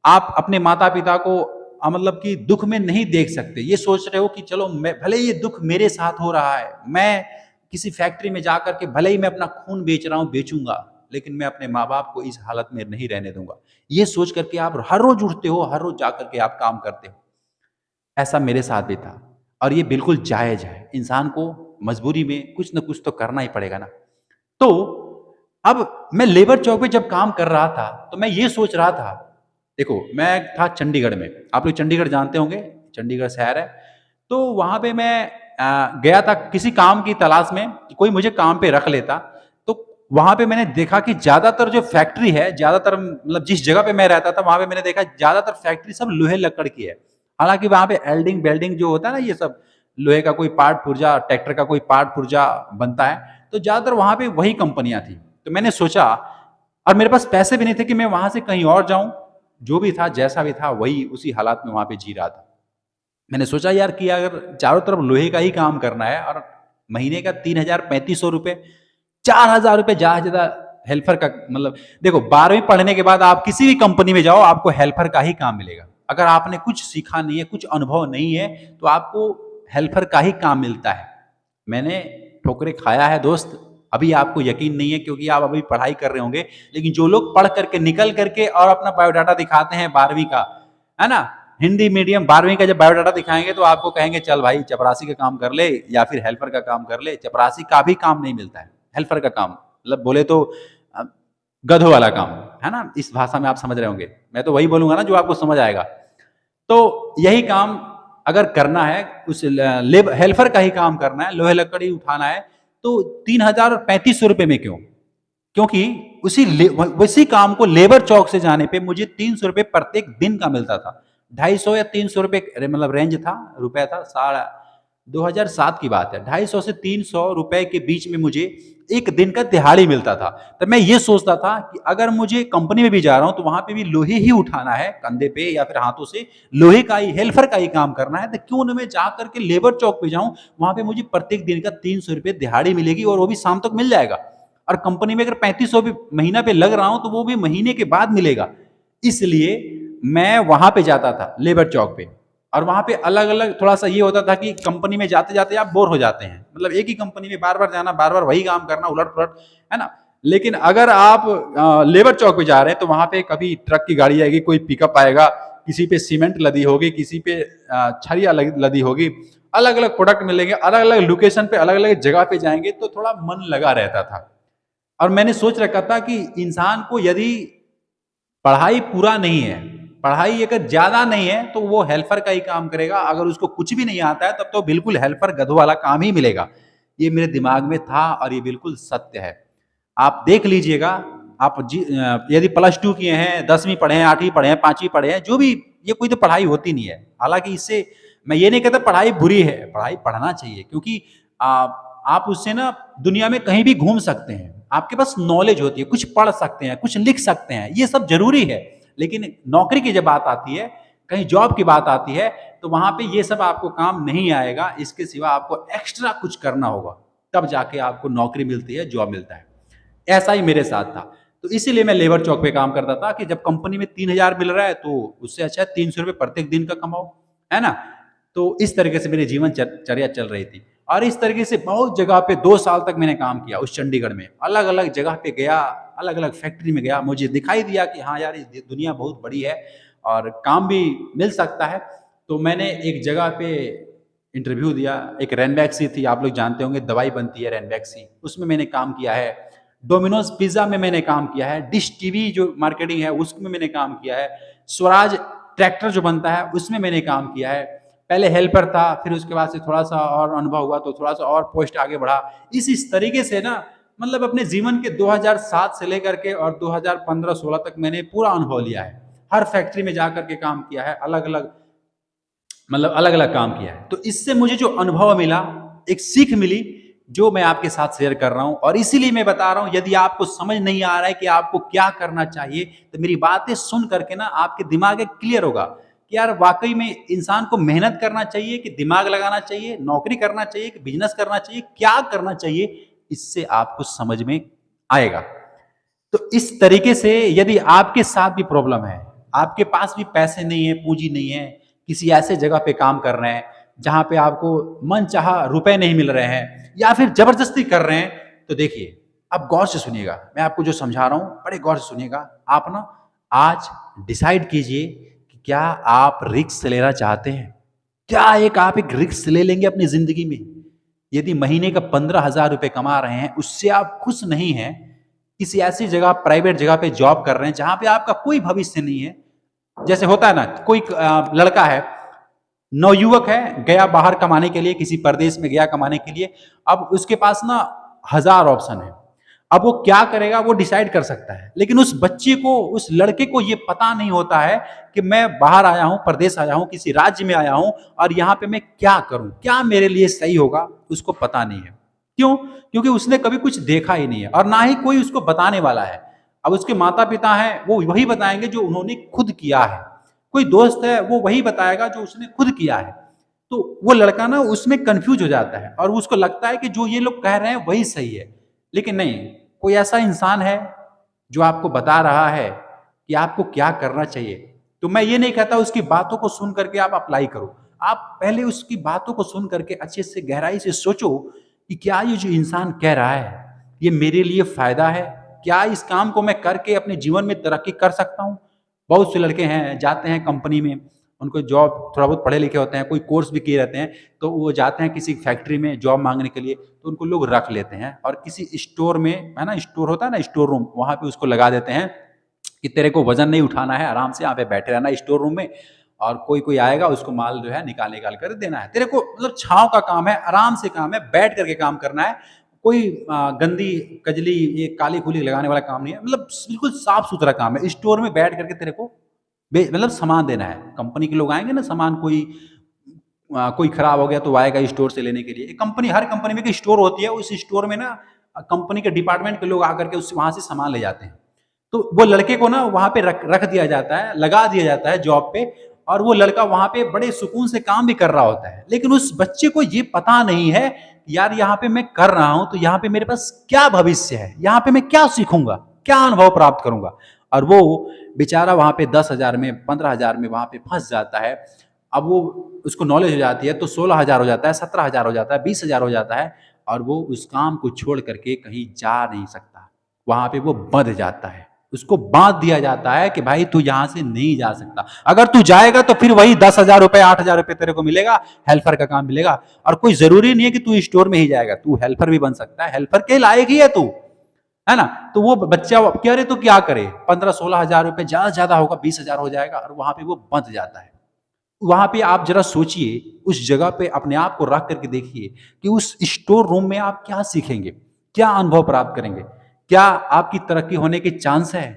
आप अपने माता पिता को मतलब कि दुख में नहीं देख सकते। ये सोच रहे हो कि चलो, मैं भले ये दुख मेरे साथ हो रहा है, मैं किसी फैक्ट्री में जाकर के भले ही मैं अपना खून बेच रहा हूं, बेचूंगा, लेकिन मैं अपने माँ बाप को इस हालत में नहीं रहने दूंगा। ये सोच करके आप हर रोज उठते हो, हर रोज जाकर के आप काम करते हो। ऐसा मेरे साथ भी था, और ये बिल्कुल जायज है। इंसान को मजबूरी में कुछ ना कुछ तो करना ही पड़ेगा ना। तो अब मैं लेबर चौक पे जब काम कर रहा था, तो मैं ये सोच रहा था, देखो, मैं था चंडीगढ़ में, आप लोग चंडीगढ़ जानते होंगे, चंडीगढ़ शहर है। तो वहां पे मैं गया था किसी काम की तलाश में, कोई मुझे काम पे रख लेता। तो वहां पे मैंने देखा कि ज्यादातर जो फैक्ट्री है, ज्यादातर मतलब जिस जगह पे मैं रहता था, वहां पे मैंने देखा ज्यादातर फैक्ट्री सब लोहे लकड़ की है। हालांकि वहां पे एल्डिंग बेल्डिंग जो होता है ना, ये सब लोहे का कोई पार्ट पुर्जा, ट्रैक्टर का कोई पार्ट पुर्जा बनता है, तो ज्यादातर वहां पे वही कंपनियां थी। तो मैंने सोचा, और मेरे पास पैसे भी नहीं थे कि मैं वहां से कहीं और जाऊं। जो भी था, जैसा भी था, वही उसी हालात में वहां पे जी रहा था। मैंने सोचा यार कि अगर चारों तरफ लोहे का ही काम करना है, और महीने का 3,000 3500 रुपए, 4,000 रुपए ज्यादा से ज्यादा हेल्पर का, मतलब देखो, 12वीं पढ़ने के बाद आप किसी भी कंपनी में जाओ, आपको हेल्पर का ही काम मिलेगा। अगर आपने कुछ सीखा नहीं है, कुछ अनुभव नहीं है, तो आपको हेल्पर का ही काम मिलता है। मैंने ठोकरें खाया है दोस्त, अभी आपको यकीन नहीं है क्योंकि आप अभी पढ़ाई कर रहे होंगे। लेकिन जो लोग पढ़ करके निकल करके और अपना बायोडाटा दिखाते हैं 12वीं का, है ना, हिंदी मीडियम 12वीं का जब बायोडाटा दिखाएंगे, तो आपको कहेंगे चल भाई चपरासी का काम कर ले, या फिर हेल्पर का काम कर ले। चपरासी का भी काम नहीं मिलता है, हेल्पर का काम, मतलब बोले तो गधों वाला काम, है ना। इस भाषा में आप समझ रहे होंगे, मैं तो वही बोलूंगा ना जो आपको समझ आएगा। तो यही काम अगर करना है, उस हेल्पर का ही काम करना है, लोहे लकड़ी उठाना है, तो 3,035 रुपए में क्यों? क्योंकि उसी काम को लेबर चौक से जाने पे मुझे 300 रुपए प्रत्येक दिन का मिलता था। 250 या 300 रुपए मतलब रेंज था, रुपया था, साढ़ा 2007 की बात है, 250 से 300 रुपए के बीच में मुझे एक दिन का दिहाड़ी मिलता था। तब मैं ये सोचता था कि अगर मुझे कंपनी में भी जा रहा हूँ तो वहां पे भी लोहे ही उठाना है कंधे पे या फिर हाथों से, लोहे का ही हेल्पर का ही काम करना है, तो क्यों ना मैं जा करके लेबर चौक पे जाऊं, वहां पे मुझे प्रत्येक दिन का 300 रुपये दिहाड़ी मिलेगी और वो भी शाम तक मिल जाएगा। और कंपनी में अगर 3500 भी महीना पे लग रहा हूं तो वो भी महीने के बाद मिलेगा। इसलिए मैं वहां पे जाता था लेबर चौक पे। और वहां पे अलग अलग थोड़ा सा ये होता था कि कंपनी में जाते जाते आप बोर हो जाते हैं, मतलब एक ही कंपनी में बार बार जाना, बार बार वही काम करना, उलट पुलट, है ना। लेकिन अगर आप लेबर चौक पे जा रहे हैं तो वहां पे कभी ट्रक की गाड़ी आएगी, कोई पिकअप आएगा, किसी पे सीमेंट लदी होगी, किसी पे छरिया लदी होगी, अलग अलग प्रोडक्ट मिलेंगे, अलग अलग लोकेशन पे अलग अलग जगह पे जाएंगे, तो थोड़ा मन लगा रहता था। और मैंने सोच रखा था कि इंसान को यदि पढ़ाई पूरा नहीं है, पढ़ाई अगर ज्यादा नहीं है तो वो हेल्पर का ही काम करेगा, अगर उसको कुछ भी नहीं आता है तब तो बिल्कुल हेल्पर गधों वाला काम ही मिलेगा। ये मेरे दिमाग में था और ये बिल्कुल सत्य है। आप देख लीजिएगा, आप यदि +2 किए हैं, 10वीं पढ़े हैं, 8वीं पढ़े हैं, 5वीं पढ़े हैं, जो भी, ये कोई तो पढ़ाई होती नहीं है। हालांकि इससे मैं ये नहीं कहता पढ़ाई बुरी है, पढ़ाई पढ़ना चाहिए, क्योंकि आप उससे ना दुनिया में कहीं भी घूम सकते हैं, आपके पास नॉलेज होती है, कुछ पढ़ सकते हैं, कुछ लिख सकते हैं, ये सब जरूरी है। लेकिन नौकरी की जब बात आती है, कहीं जॉब की बात आती है, तो वहां पे ये सब आपको काम नहीं आएगा, इसके सिवा आपको एक्स्ट्रा कुछ करना होगा, तब जाके आपको नौकरी मिलती है, जॉब मिलता है। ऐसा ही मेरे साथ था। तो इसीलिए मैं लेबर चौक पे काम करता था कि जब कंपनी में 3000 मिल रहा है तो उससे अच्छा 300 रुपये प्रत्येक दिन का कमाओ, है ना। तो इस तरीके से मेरी जीवन चर्या चल रही थी। और इस तरीके से बहुत जगह पे 2 साल तक मैंने काम किया उस चंडीगढ़ में, अलग अलग जगह पे गया, अलग अलग फैक्ट्री में गया, मुझे दिखाई दिया कि हाँ यार, ये दुनिया बहुत बड़ी है और काम भी मिल सकता है। तो मैंने एक जगह पे इंटरव्यू दिया, एक रैनबैक्सी थी, आप लोग जानते होंगे, दवाई बनती है रैनबैक्सी, उसमें मैंने काम किया है। डोमिनोज पिज्जा में मैंने काम किया है, डिश टीवी जो मार्केटिंग है उसमें मैंने काम किया है, स्वराज ट्रैक्टर जो बनता है उसमें मैंने काम किया है। पहले हेल्पर था, फिर उसके बाद से थोड़ा सा और अनुभव हुआ तो थोड़ा सा और पोस्ट आगे बढ़ा। इस तरीके से ना, मतलब अपने जीवन के 2007 से लेकर के और 2015-16 तक मैंने पूरा अनुभव लिया है। हर फैक्ट्री में जाकर के काम किया है, अलग अलग, मतलब अलग अलग काम किया है। तो इससे मुझे जो अनुभव मिला, एक सीख मिली, जो मैं आपके साथ शेयर कर रहा हूं। और इसीलिए मैं बता रहा हूं, यदि आपको समझ नहीं आ रहा है कि आपको क्या करना चाहिए, तो मेरी बातें सुन करके ना आपके दिमाग में क्लियर होगा कि यार वाकई में इंसान को मेहनत करना चाहिए, कि दिमाग लगाना चाहिए, नौकरी करना चाहिए, कि बिजनेस करना चाहिए, क्या करना चाहिए, इससे आपको समझ में आएगा। तो इस तरीके से यदि आपके साथ भी प्रॉब्लम है, आपके पास भी पैसे नहीं है, पूंजी नहीं है, किसी ऐसे जगह पे काम कर रहे हैं जहां पे आपको मनचाहा रुपए नहीं मिल रहे हैं या फिर जबरदस्ती कर रहे हैं, तो देखिए, अब गौर से सुनिएगा, मैं आपको जो समझा रहा हूं बड़े गौर से सुनिएगा। आप ना आज डिसाइड कीजिए कि क्या आप रिस्क लेना चाहते हैं। क्या आप एक रिस्क ले लेंगे अपनी जिंदगी में? यदि महीने का 15,000 रुपए कमा रहे हैं, उससे आप खुश नहीं हैं, किसी ऐसी जगह, प्राइवेट जगह पे जॉब कर रहे हैं जहां पे आपका कोई भविष्य नहीं है। जैसे होता है ना, कोई लड़का है, नवयुवक है, गया बाहर कमाने के लिए, किसी प्रदेश में गया कमाने के लिए, अब उसके पास ना 1000 ऑप्शन है, अब वो क्या करेगा वो डिसाइड कर सकता है। लेकिन उस बच्चे को, उस लड़के को ये पता नहीं होता है कि मैं बाहर आया हूं, प्रदेश आया हूं, किसी राज्य में आया हूं, और यहां पे मैं क्या करूं, क्या मेरे लिए सही होगा, उसको पता नहीं है। क्यों? क्योंकि उसने कभी कुछ देखा ही नहीं है और ना ही कोई उसको बताने वाला है। अब उसके माता पिता हैं, वो वही बताएंगे जो उन्होंने खुद किया है, कोई दोस्त है वो वही बताएगा जो उसने खुद किया है। तो वो लड़का ना उसमें कंफ्यूज हो जाता है और उसको लगता है कि जो ये लोग कह रहे हैं वही सही है। लेकिन नहीं, कोई ऐसा इंसान है जो आपको बता रहा है कि आपको क्या करना चाहिए। तो मैं ये नहीं कहता उसकी बातों को सुन करके आप अप्लाई करो, आप पहले उसकी बातों को सुन करके अच्छे से गहराई से सोचो कि क्या ये जो इंसान कह रहा है ये मेरे लिए फायदा है, क्या इस काम को मैं करके अपने जीवन में तरक्की कर सकता हूँ। बहुत से लड़के हैं, जाते हैं कंपनी में, उनको जॉब, थोड़ा बहुत पढ़े लिखे होते हैं, कोई कोर्स भी किए रहते हैं, तो वो जाते हैं किसी फैक्ट्री में जॉब मांगने के लिए, तो उनको लोग रख लेते हैं और किसी स्टोर में, है ना, स्टोर होता है ना, स्टोर रूम, वहां पे उसको लगा देते हैं कि तेरे को वजन नहीं उठाना है, आराम से यहाँ पे बैठे रहना स्टोर रूम में, और कोई कोई आएगा उसको माल जो है निकाल निकाल कर देना है तेरे को। मतलब छांव का काम है, आराम से काम है, बैठ करके काम करना है, कोई गंदी कजली, ये काली खुली लगाने वाला काम नहीं है, मतलब बिल्कुल साफ सुथरा काम है। स्टोर में बैठ करके तेरे को मतलब सामान देना है। कंपनी के लोग आएंगे ना, सामान कोई कोई खराब हो गया तो वो आएगा स्टोर से लेने के लिए। एक कंपनी, हर कंपनी में एक स्टोर होती है, उस स्टोर में ना कंपनी के डिपार्टमेंट के लोग आकर के उस वहां से सामान ले जाते हैं। तो वो लड़के को ना वहां पे रख रख दिया जाता है, लगा दिया जाता है जॉब पे, और वो लड़का वहां पे बड़े सुकून से काम भी कर रहा होता है। लेकिन उस बच्चे को ये पता नहीं है यार यहाँ पे मैं कर रहा हूं तो यहाँ पे मेरे पास क्या भविष्य है, यहाँ पे मैं क्या सीखूंगा, क्या अनुभव प्राप्त करूंगा। और वो बेचारा वहां पे 10,000 में 15,000 में वहां पे फंस जाता है। अब वो उसको नॉलेज हो जाती है तो 16,000 हो जाता है, 17,000 हो जाता है, 20,000 हो जाता है, और वो उस काम को छोड़ करके कहीं जा नहीं सकता। वहां पे वो बंध जाता है, उसको बांध दिया जाता है कि भाई तू यहां से नहीं जा सकता। अगर तू जाएगा तो फिर वही 10,000 रुपए 8,000 रुपए तेरे को मिलेगा, हेल्पर का काम मिलेगा। और कोई जरूरी नहीं है कि तू स्टोर में ही जाएगा, तू हेल्पर भी बन सकता है, हेल्पर के लायक ही है तू, है ना। तो वो बच्चा क्या रे तो क्या करे, 15-16,000 रुपए ज्यादा होगा, 20,000 हो जाएगा, और वहां पे वो बंध जाता है। वहां पे आप जरा सोचिए, उस जगह पे अपने आप को रख करके देखिए कि उस स्टोर रूम में आप क्या सीखेंगे, क्या अनुभव प्राप्त करेंगे, क्या आपकी तरक्की होने के चांस है,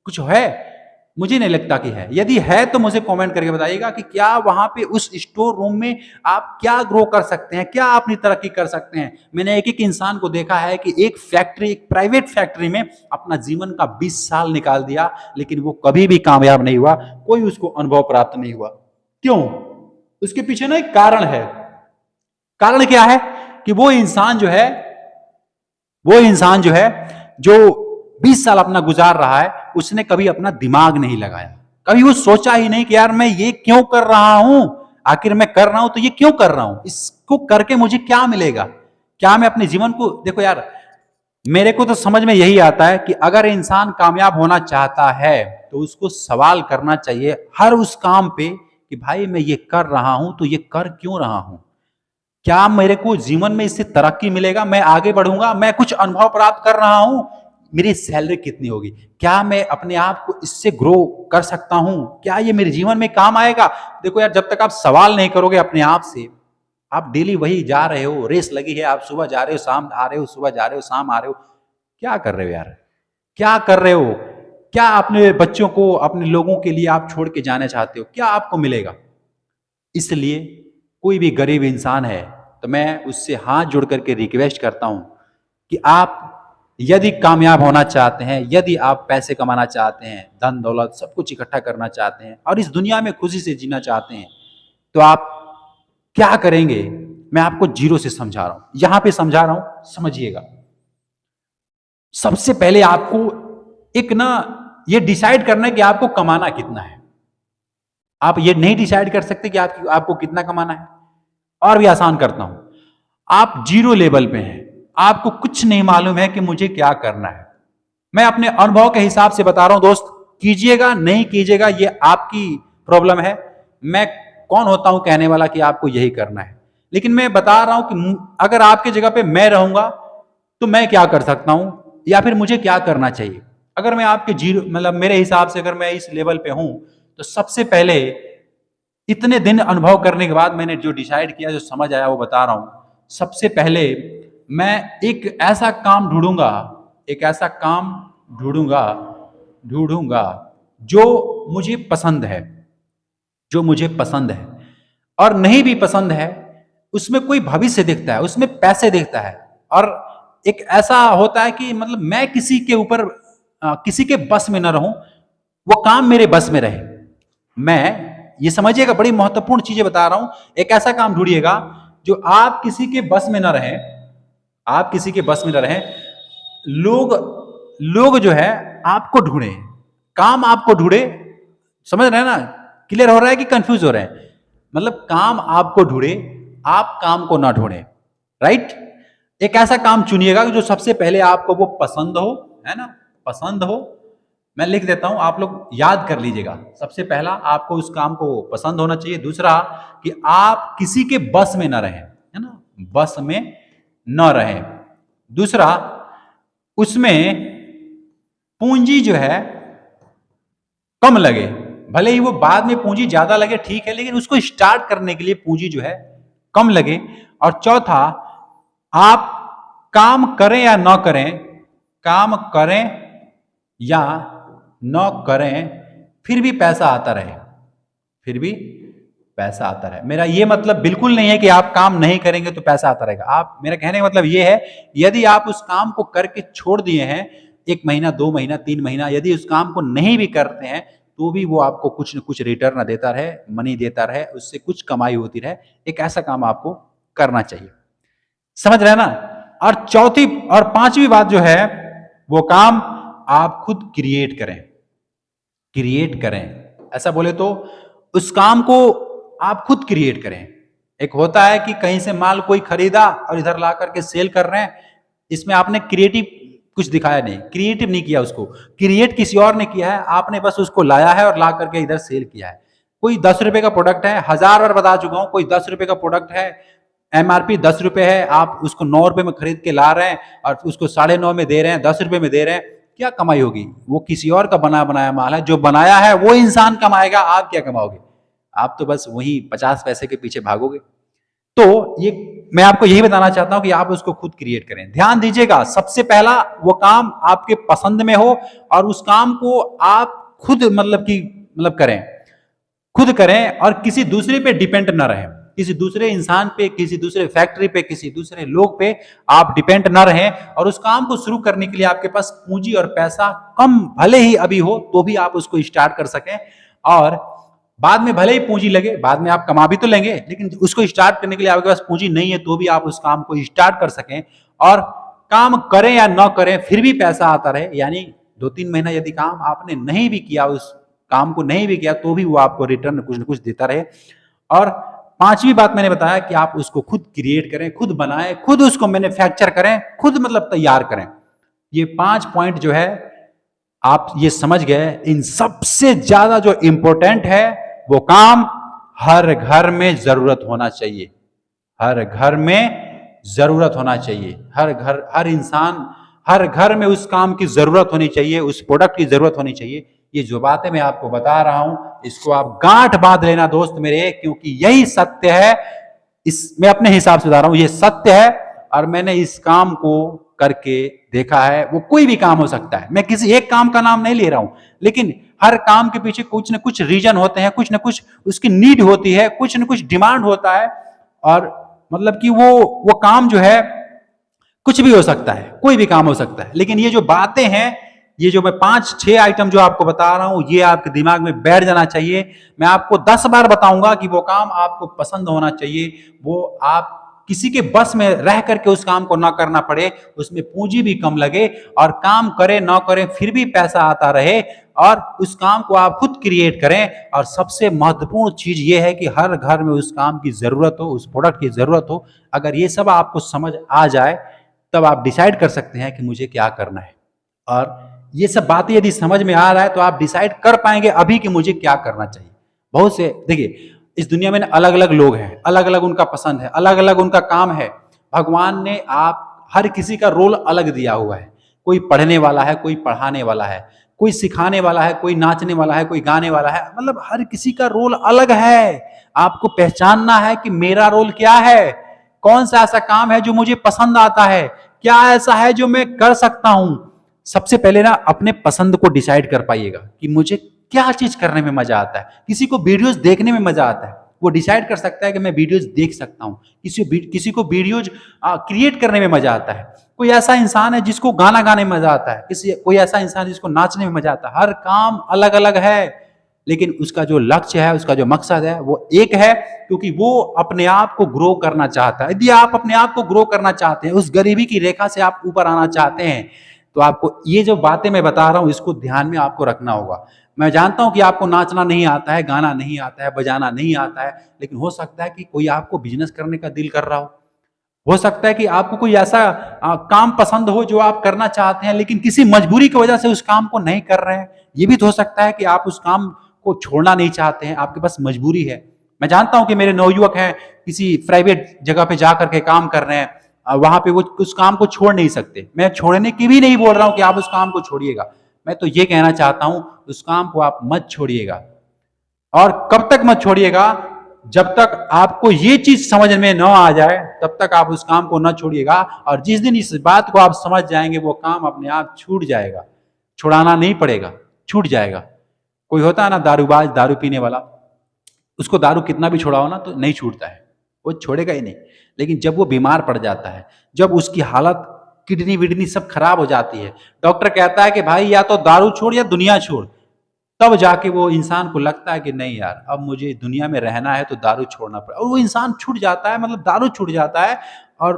कुछ है? मुझे नहीं लगता कि है। यदि है तो मुझे कमेंट करके बताइएगा कि क्या वहां पे उस स्टोर रूम में आप क्या ग्रो कर सकते हैं, क्या अपनी तरक्की कर सकते हैं। मैंने एक एक इंसान को देखा है कि एक फैक्ट्री, एक प्राइवेट फैक्ट्री में अपना जीवन का 20 साल निकाल दिया, लेकिन वो कभी भी कामयाब नहीं हुआ, कोई उसको अनुभव प्राप्त नहीं हुआ। क्यों? उसके पीछे ना एक कारण है। कारण क्या है कि वो इंसान जो है जो 20 साल अपना गुजार रहा है, उसने कभी अपना दिमाग नहीं लगाया, कभी वो सोचा ही नहीं कि यार मैं ये क्यों कर रहा हूं, आखिर मैं कर रहा हूं तो ये क्यों कर रहा हूं, इसको करके मुझे क्या मिलेगा, क्या मैं अपने जीवन को। देखो यार, मेरे को तो समझ में यही आता है कि अगर इंसान कामयाब होना चाहता है तो उसको सवाल करना चाहिए हर उस काम पे कि भाई मैं ये कर रहा हूं तो ये कर क्यों रहा हूं, क्या मेरे को जीवन में इससे तरक्की मिलेगा, मैं आगे बढ़ूंगा, मैं कुछ अनुभव प्राप्त कर रहा हूं, मेरी सैलरी कितनी होगी, क्या मैं अपने आप को इससे ग्रो कर सकता हूं, क्या ये मेरे जीवन में काम आएगा। देखो यार, जब तक आप सवाल नहीं करोगे अपने आप से, आप डेली वही जा रहे हो, रेस लगी है, आप सुबह जा रहे हो शाम आ रहे हो, सुबह जा रहे हो शाम आ रहे हो, क्या कर रहे हो यार, क्या कर रहे हो, क्या अपने बच्चों को, अपने लोगों के लिए आप छोड़ के जाना चाहते हो, क्या आपको मिलेगा। इसलिए कोई भी गरीब इंसान है तो मैं उससे हाथ जोड़ करके रिक्वेस्ट करता हूं कि आप यदि कामयाब होना चाहते हैं, यदि आप पैसे कमाना चाहते हैं, धन दौलत सब कुछ इकट्ठा करना चाहते हैं और इस दुनिया में खुशी से जीना चाहते हैं, तो आप क्या करेंगे, मैं आपको जीरो से समझा रहा हूं, यहां पे समझा रहा हूं, समझिएगा। सबसे पहले आपको एक ना ये डिसाइड करना है कि आपको कमाना कितना है। आप ये नहीं डिसाइड कर सकते कि आपको कितना कमाना है। और भी आसान करता हूं, आप जीरो लेवल पे हैं, आपको कुछ नहीं मालूम है कि मुझे क्या करना है। मैं अपने अनुभव के हिसाब से बता रहा हूं दोस्त, कीजिएगा नहीं कीजिएगा ये आपकी प्रॉब्लम है। मैं कौन होता हूं कहने वाला कि आपको यही करना है, लेकिन मैं बता रहा हूं कि अगर आपके जगह पे मैं रहूंगा तो मैं क्या कर सकता हूं या फिर मुझे क्या करना चाहिए। अगर मैं आपके जीरो मतलब मेरे हिसाब से अगर मैं इस लेवल पे हूं तो सबसे पहले इतने दिन अनुभव करने के बाद मैंने जो डिसाइड किया, जो समझ आया वो बता रहा हूं। सबसे पहले मैं एक ऐसा काम ढूंढूंगा, एक ऐसा काम ढूंढूंगा ढूंढूंगा जो मुझे पसंद है, जो मुझे पसंद है। और नहीं भी पसंद है, उसमें कोई भविष्य दिखता है, उसमें पैसे दिखता है, और एक ऐसा होता है कि मतलब मैं किसी के ऊपर किसी के बस में न रहूं, वो काम मेरे बस में रहे। मैं ये समझिएगा, बड़ी महत्वपूर्ण चीजें बता रहा हूं। एक ऐसा काम ढूंढिएगा जो आप किसी के बस में न रहे, आप किसी के बस में न रहे, लोग लोग जो है आपको ढूंढे, काम आपको ढूंढे। समझ रहे हैं ना, क्लियर हो रहा है कि कंफ्यूज हो रहे हैं? मतलब काम आपको ढूंढे, आप काम को ना ढूंढे, राइट। एक ऐसा काम चुनिएगा जो सबसे पहले आपको वो पसंद हो, है ना, पसंद हो। मैं लिख देता हूं, आप लोग याद कर लीजिएगा। सबसे पहला, आपको उस काम को पसंद होना चाहिए। दूसरा कि आप किसी के बस में ना रहें, है ना, बस में न रहें। दूसरा, उसमें पूंजी जो है कम लगे, भले ही वो बाद में पूंजी ज्यादा लगे ठीक है, लेकिन उसको स्टार्ट करने के लिए पूंजी जो है कम लगे। और चौथा, आप काम करें या ना करें, काम करें या न करें, फिर भी पैसा आता रहे, फिर भी पैसा आता रहे। मेरा ये मतलब बिल्कुल नहीं है कि आप काम नहीं करेंगे तो पैसा आता रहेगा। आप, मेरा कहने का मतलब ये है, यदि आप उस काम को करके छोड़ दिए हैं 1 महीना, 2 महीना, 3 महीना, यदि उस काम को नहीं भी करते हैं तो भी वो आपको कुछ न कुछ रिटर्न देता रहे, मनी देता रहे, उससे कुछ कमाई होती रहे, एक ऐसा काम आपको करना चाहिए। समझ रहे हैं ना? और चौथी और पांचवी बात जो है, वो काम आप खुद क्रिएट करें। क्रिएट करें, ऐसा बोले तो उस काम को आप खुद क्रिएट करें। एक होता है कि कहीं से माल कोई खरीदा और इधर ला करके सेल कर रहे हैं, इसमें आपने क्रिएटिव कुछ दिखाया नहीं, क्रिएटिव नहीं किया, उसको क्रिएट किसी और ने किया है, आपने बस उसको लाया है और ला करके इधर सेल किया है। कोई 10 रुपए का प्रोडक्ट है, 1000 बार बता चुका हूं, कोई 10 रुपए का प्रोडक्ट है, एमआरपी 10 रुपए है, आप उसको 9 रुपए में खरीद के ला रहे हैं और उसको 9.5 में दे रहे हैं, 10 रुपए में दे रहे हैं, क्या कमाई होगी? वो किसी और का बना बनाया माल है, जो बनाया है वो इंसान कमाएगा, आप क्या कमाओगे? आप तो बस वही 50 पैसे के पीछे भागोगे। तो ये मैं आपको यही बताना चाहता हूं कि आप उसको खुद क्रिएट करें। ध्यान दीजिएगा, सबसे पहला वो काम आपके पसंद में हो और उस काम को आप खुद मतलब करें, खुद करें और किसी दूसरे पे डिपेंड ना रहें, किसी दूसरे इंसान पे, किसी दूसरे फैक्ट्री पे, किसी दूसरे लोग पे आप डिपेंड ना रहें। और उस काम को शुरू करने के लिए आपके पास पूंजी और पैसा कम भले ही अभी हो तो भी आप उसको स्टार्ट कर सकें, और बाद में भले ही पूंजी लगे, बाद में आप कमा भी तो लेंगे, लेकिन उसको स्टार्ट करने के लिए आपके पास पूंजी नहीं है तो भी आप उस काम को स्टार्ट कर सकें, और काम करें या ना करें फिर भी पैसा आता रहे। यानी 2-3 महीना यदि काम आपने नहीं भी किया, उस काम को नहीं भी किया, तो भी वो आपको रिटर्न कुछ न कुछ देता रहे। और पांचवी बात मैंने बताया कि आप उसको खुद क्रिएट करें, खुद बनाएं, खुद उसको मैन्युफैक्चर करें, खुद मतलब तैयार करें। ये 5 पॉइंट जो है आप ये समझ गए, इन सबसे ज्यादा जो इंपॉर्टेंट है वो काम हर घर में जरूरत होना चाहिए, हर घर में जरूरत होना चाहिए, हर घर, हर इंसान, हर घर में उस काम की जरूरत होनी चाहिए, उस प्रोडक्ट की जरूरत होनी चाहिए। ये जो बातें मैं आपको बता रहा हूं, इसको आप गांठ बांध लेना दोस्त मेरे, क्योंकि यही सत्य है। इस मैं अपने हिसाब से बता रहा हूं, ये सत्य है और मैंने इस काम को करके देखा है। वो कोई भी काम हो सकता है, मैं किसी एक काम का नाम नहीं ले रहा हूं, लेकिन हर काम के पीछे कुछ न कुछ रीजन होते हैं, कुछ न कुछ उसकी नीड होती है, कुछ न कुछ डिमांड होता है, और मतलब कि वो काम जो है कुछ भी हो सकता है, कोई भी काम हो सकता है। लेकिन ये जो बातें हैं, ये जो मैं 5-6 आइटम जो आपको बता रहा हूं, ये आपके दिमाग में बैठ जाना चाहिए। मैं आपको 10 बार बताऊंगा कि वो काम आपको पसंद होना चाहिए, वो आप किसी के बस में रह करके उस काम को ना करना पड़े, उसमें पूंजी भी कम लगे, और काम करें ना करें फिर भी पैसा आता रहे, और उस काम को आप खुद क्रिएट करें। और सबसे महत्वपूर्ण चीज ये है कि हर घर में उस काम की जरूरत हो, उस प्रोडक्ट की जरूरत हो। अगर ये सब आपको समझ आ जाए तब आप डिसाइड कर सकते हैं कि मुझे क्या करना है। और ये सब बातें यदि समझ में आ रहा है तो आप डिसाइड कर पाएंगे अभी कि मुझे क्या करना चाहिए। बहुत से, देखिए, इस दुनिया में अलग अलग लोग हैं, अलग अलग उनका पसंद है, अलग अलग उनका काम है। भगवान ने आप हर किसी का रोल अलग दिया हुआ है। कोई पढ़ने वाला है, कोई पढ़ाने वाला है, कोई सिखाने वाला है, कोई नाचने वाला है, कोई गाने वाला है, मतलब हर किसी का रोल अलग है। आपको पहचानना है कि मेरा रोल क्या है, कौन सा ऐसा काम है जो मुझे पसंद आता है, क्या ऐसा है जो मैं कर सकता हूं। सबसे पहले ना अपने पसंद को डिसाइड कर पाइएगा कि मुझे क्या चीज करने में मजा आता है। किसी को वीडियोस देखने में मजा आता है, वो डिसाइड कर सकता है कि मैं वीडियोस देख सकता हूं। किसी को वीडियोज क्रिएट करने में मजा आता है। कोई ऐसा इंसान है जिसको गाना गाने में मजा आता है, कोई ऐसा इंसान जिसको नाचने में मजा आता है। हर काम अलग अलग है, लेकिन उसका जो लक्ष्य है, उसका जो मकसद है वो एक है, क्योंकि वो अपने आप को ग्रो करना चाहता है। यदि आप अपने आप को ग्रो करना चाहते हैं, उस गरीबी की रेखा से आप ऊपर आना चाहते हैं, तो आपको ये जो बातें मैं बता रहा हूं इसको ध्यान में आपको रखना होगा। मैं जानता हूं कि आपको नाचना नहीं आता है, गाना नहीं आता है, बजाना नहीं आता है, लेकिन हो सकता है कि कोई आपको बिजनेस करने का दिल कर रहा हो सकता है कि आपको कोई ऐसा काम पसंद हो जो आप करना चाहते हैं, लेकिन किसी मजबूरी की वजह से उस काम को नहीं कर रहे हैं। ये भी तो हो सकता है कि आप उस काम को छोड़ना नहीं चाहते हैं, आपके पास मजबूरी है। मैं जानता हूं कि मेरे नवयुवक हैं, किसी प्राइवेट जगह पे जा करके काम कर रहे हैं, वहां पे वो उस काम को छोड़ नहीं सकते। मैं छोड़ने की भी नहीं बोल रहा हूं कि आप उस काम को छोड़िएगा, मैं तो ये कहना चाहता हूं उस काम को आप मत छोड़िएगा। और कब तक मत छोड़िएगा? जब तक आपको ये चीज समझ में न आ जाए तब तक आप उस काम को न छोड़िएगा। और जिस दिन इस बात को आप समझ जाएंगे, वो काम अपने आप छूट जाएगा, छुड़ाना नहीं पड़ेगा, छूट जाएगा। कोई होता है ना दारूबाज, दारू पीने वाला, उसको दारू कितना भी छुड़ाओ ना तो नहीं छूटता है, वो छोड़ेगा ही नहीं। लेकिन जब वो बीमार पड़ जाता है, जब उसकी हालत किडनी विडनी सब खराब हो जाती है, डॉक्टर कहता है कि भाई या तो दारू छोड़ या दुनिया छोड़, तब जाके वो इंसान को लगता है कि नहीं यार, अब मुझे दुनिया में रहना है तो दारू छोड़ना पड़ेगा, और वो इंसान छूट जाता है, मतलब दारू छूट जाता है। और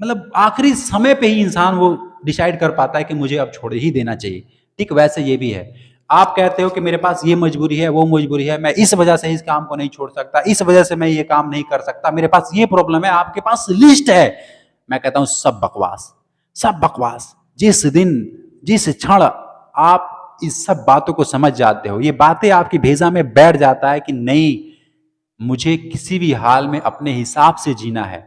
मतलब आखिरी समय पे ही इंसान वो डिसाइड कर पाता है कि मुझे अब छोड़ ही देना चाहिए। ठीक वैसे ये भी है। आप कहते हो कि मेरे पास ये मजबूरी है, वो मजबूरी है, मैं इस वजह से इस काम को नहीं छोड़ सकता, इस वजह से मैं ये काम नहीं कर सकता, मेरे पास ये प्रॉब्लम है, आपके पास लिस्ट है। मैं कहता हूं सब बकवास, सब बकवास। जिस दिन, जिस क्षण आप इस सब बातों को समझ जाते हो, ये बातें आपकी भेजा में बैठ जाता है कि नहीं, मुझे किसी भी हाल में अपने हिसाब से जीना है,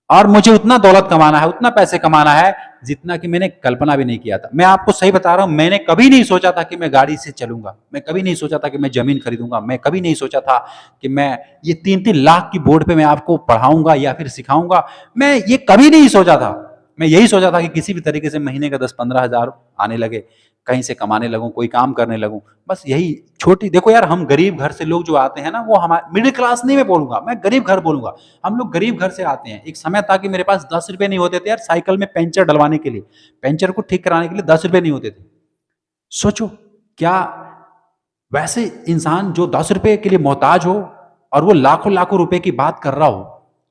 और मुझे उतना दौलत कमाना है, उतना पैसे कमाना है जितना कि मैंने कल्पना भी नहीं किया था। मैं आपको सही बता रहा हूं, मैंने कभी नहीं सोचा था कि मैं गाड़ी से चलूंगा, मैं कभी नहीं सोचा था कि मैं जमीन खरीदूंगा, मैं कभी नहीं सोचा था कि मैं ये 3-3 लाख की बोर्ड पे मैं आपको पढ़ाऊंगा या फिर सिखाऊंगा। मैं ये कभी नहीं सोचा था। मैं यही सोचा था कि किसी भी तरीके से महीने का 10-15 हजार आने लगे, कहीं से कमाने लगूं, कोई काम करने लगूं, बस यही छोटी। देखो यार, हम गरीब घर से लोग जो आते हैं ना, वो हमारे मिडिल क्लास नहीं मैं बोलूंगा, मैं गरीब घर बोलूंगा। हम लोग गरीब घर से आते हैं। एक समय था कि मेरे पास 10 रुपए नहीं होते थे यार, साइकिल में पंचर डलवाने के लिए, पंचर को ठीक कराने के लिए 10 रुपए नहीं होते थे। सोचो, क्या वैसे इंसान जो 10 रुपए के लिए मोहताज हो और वो लाखों लाखों रुपए की बात कर रहा हो,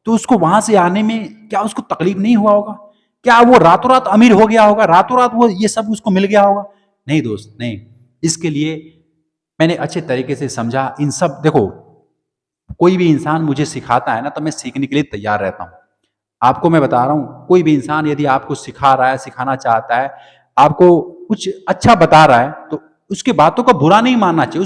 तो उसको वहां से आने में क्या उसको तकलीफ नहीं हुआ होगा? क्या वो रातों रात अमीर हो गया होगा, रातों रात वो ये सब उसको मिल गया होगा? नहीं दोस्त, नहीं। इसके लिए मैंने अच्छे तरीके से समझा। इन सब, देखो, कोई भी इंसान मुझे सिखाता है ना, तो मैं सीखने के लिए तैयार रहता हूं। आपको मैं बता रहा हूं, कोई भी इंसान यदि आपको सिखा रहा है, सिखाना चाहता है, आपको कुछ अच्छा बता रहा है, तो उसके बातों को बुरा नहीं मानना चाहिए,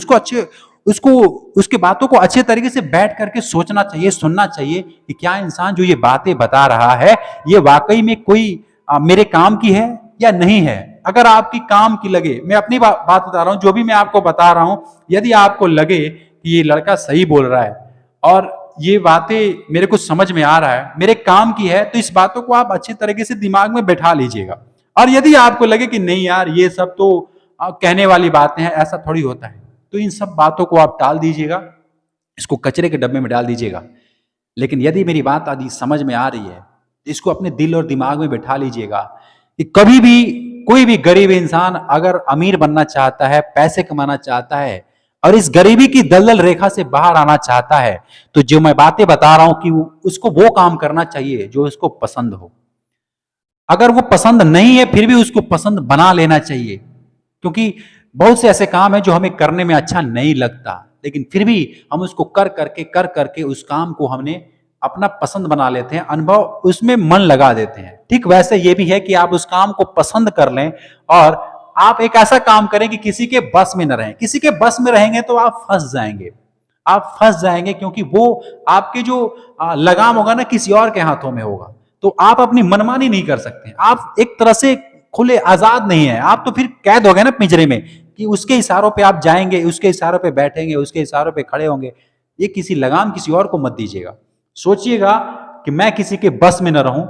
उसको उसके बातों को अच्छे तरीके से बैठ करके सोचना चाहिए, सुनना चाहिए कि क्या इंसान जो ये बातें बता रहा है, ये वाकई में कोई मेरे काम की है या नहीं है। अगर आपकी काम की लगे, मैं अपनी बात बता रहा हूं, जो भी मैं आपको बता रहा हूं, यदि आपको लगे कि ये लड़का सही बोल रहा है और ये बातें मेरे को समझ में आ रहा है, मेरे काम की है, तो इस बातों को आप अच्छे तरीके से दिमाग में बैठा लीजिएगा। और यदि आपको लगे कि नहीं यार, ये सब तो कहने वाली बातें हैं, ऐसा थोड़ी होता है, तो इन सब बातों को आप टाल दीजिएगा, इसको कचरे के डब्बे में डाल दीजिएगा। लेकिन यदि मेरी बात आदि समझ में आ रही है, इसको अपने दिल और दिमाग में बैठा लीजिएगा कि कभी भी कोई भी गरीब इंसान अगर अमीर बनना चाहता है, पैसे कमाना चाहता है और इस गरीबी की दलदल रेखा से बाहर आना चाहता है, तो जो मैं बातें बता रहा हूं कि उसको वो काम करना चाहिए जो उसको पसंद हो। अगर वो पसंद नहीं है, फिर भी उसको पसंद बना लेना चाहिए, क्योंकि बहुत से ऐसे काम है जो हमें करने में अच्छा नहीं लगता, लेकिन फिर भी हम उसको कर करके उस काम को हमने अपना पसंद बना लेते हैं, अनुभव उसमें मन लगा देते हैं। ठीक वैसे ये भी है कि आप उस काम को पसंद कर लें और आप एक ऐसा काम करें कि किसी के बस में न रहें। किसी के बस में रहेंगे तो आप फंस जाएंगे, आप फंस जाएंगे, क्योंकि वो आपके जो लगाम होगा ना, किसी और के हाथों में होगा, तो आप अपनी मनमानी नहीं कर सकते। आप एक तरह से खुले आजाद नहीं है, आप तो फिर कैद हो गए ना पिंजरे में, कि उसके इशारों पे आप जाएंगे, उसके इशारों पे बैठेंगे, उसके इशारों पे खड़े होंगे। ये किसी लगाम किसी और को मत दीजिएगा। सोचिएगा कि मैं किसी के बस में न रहूं,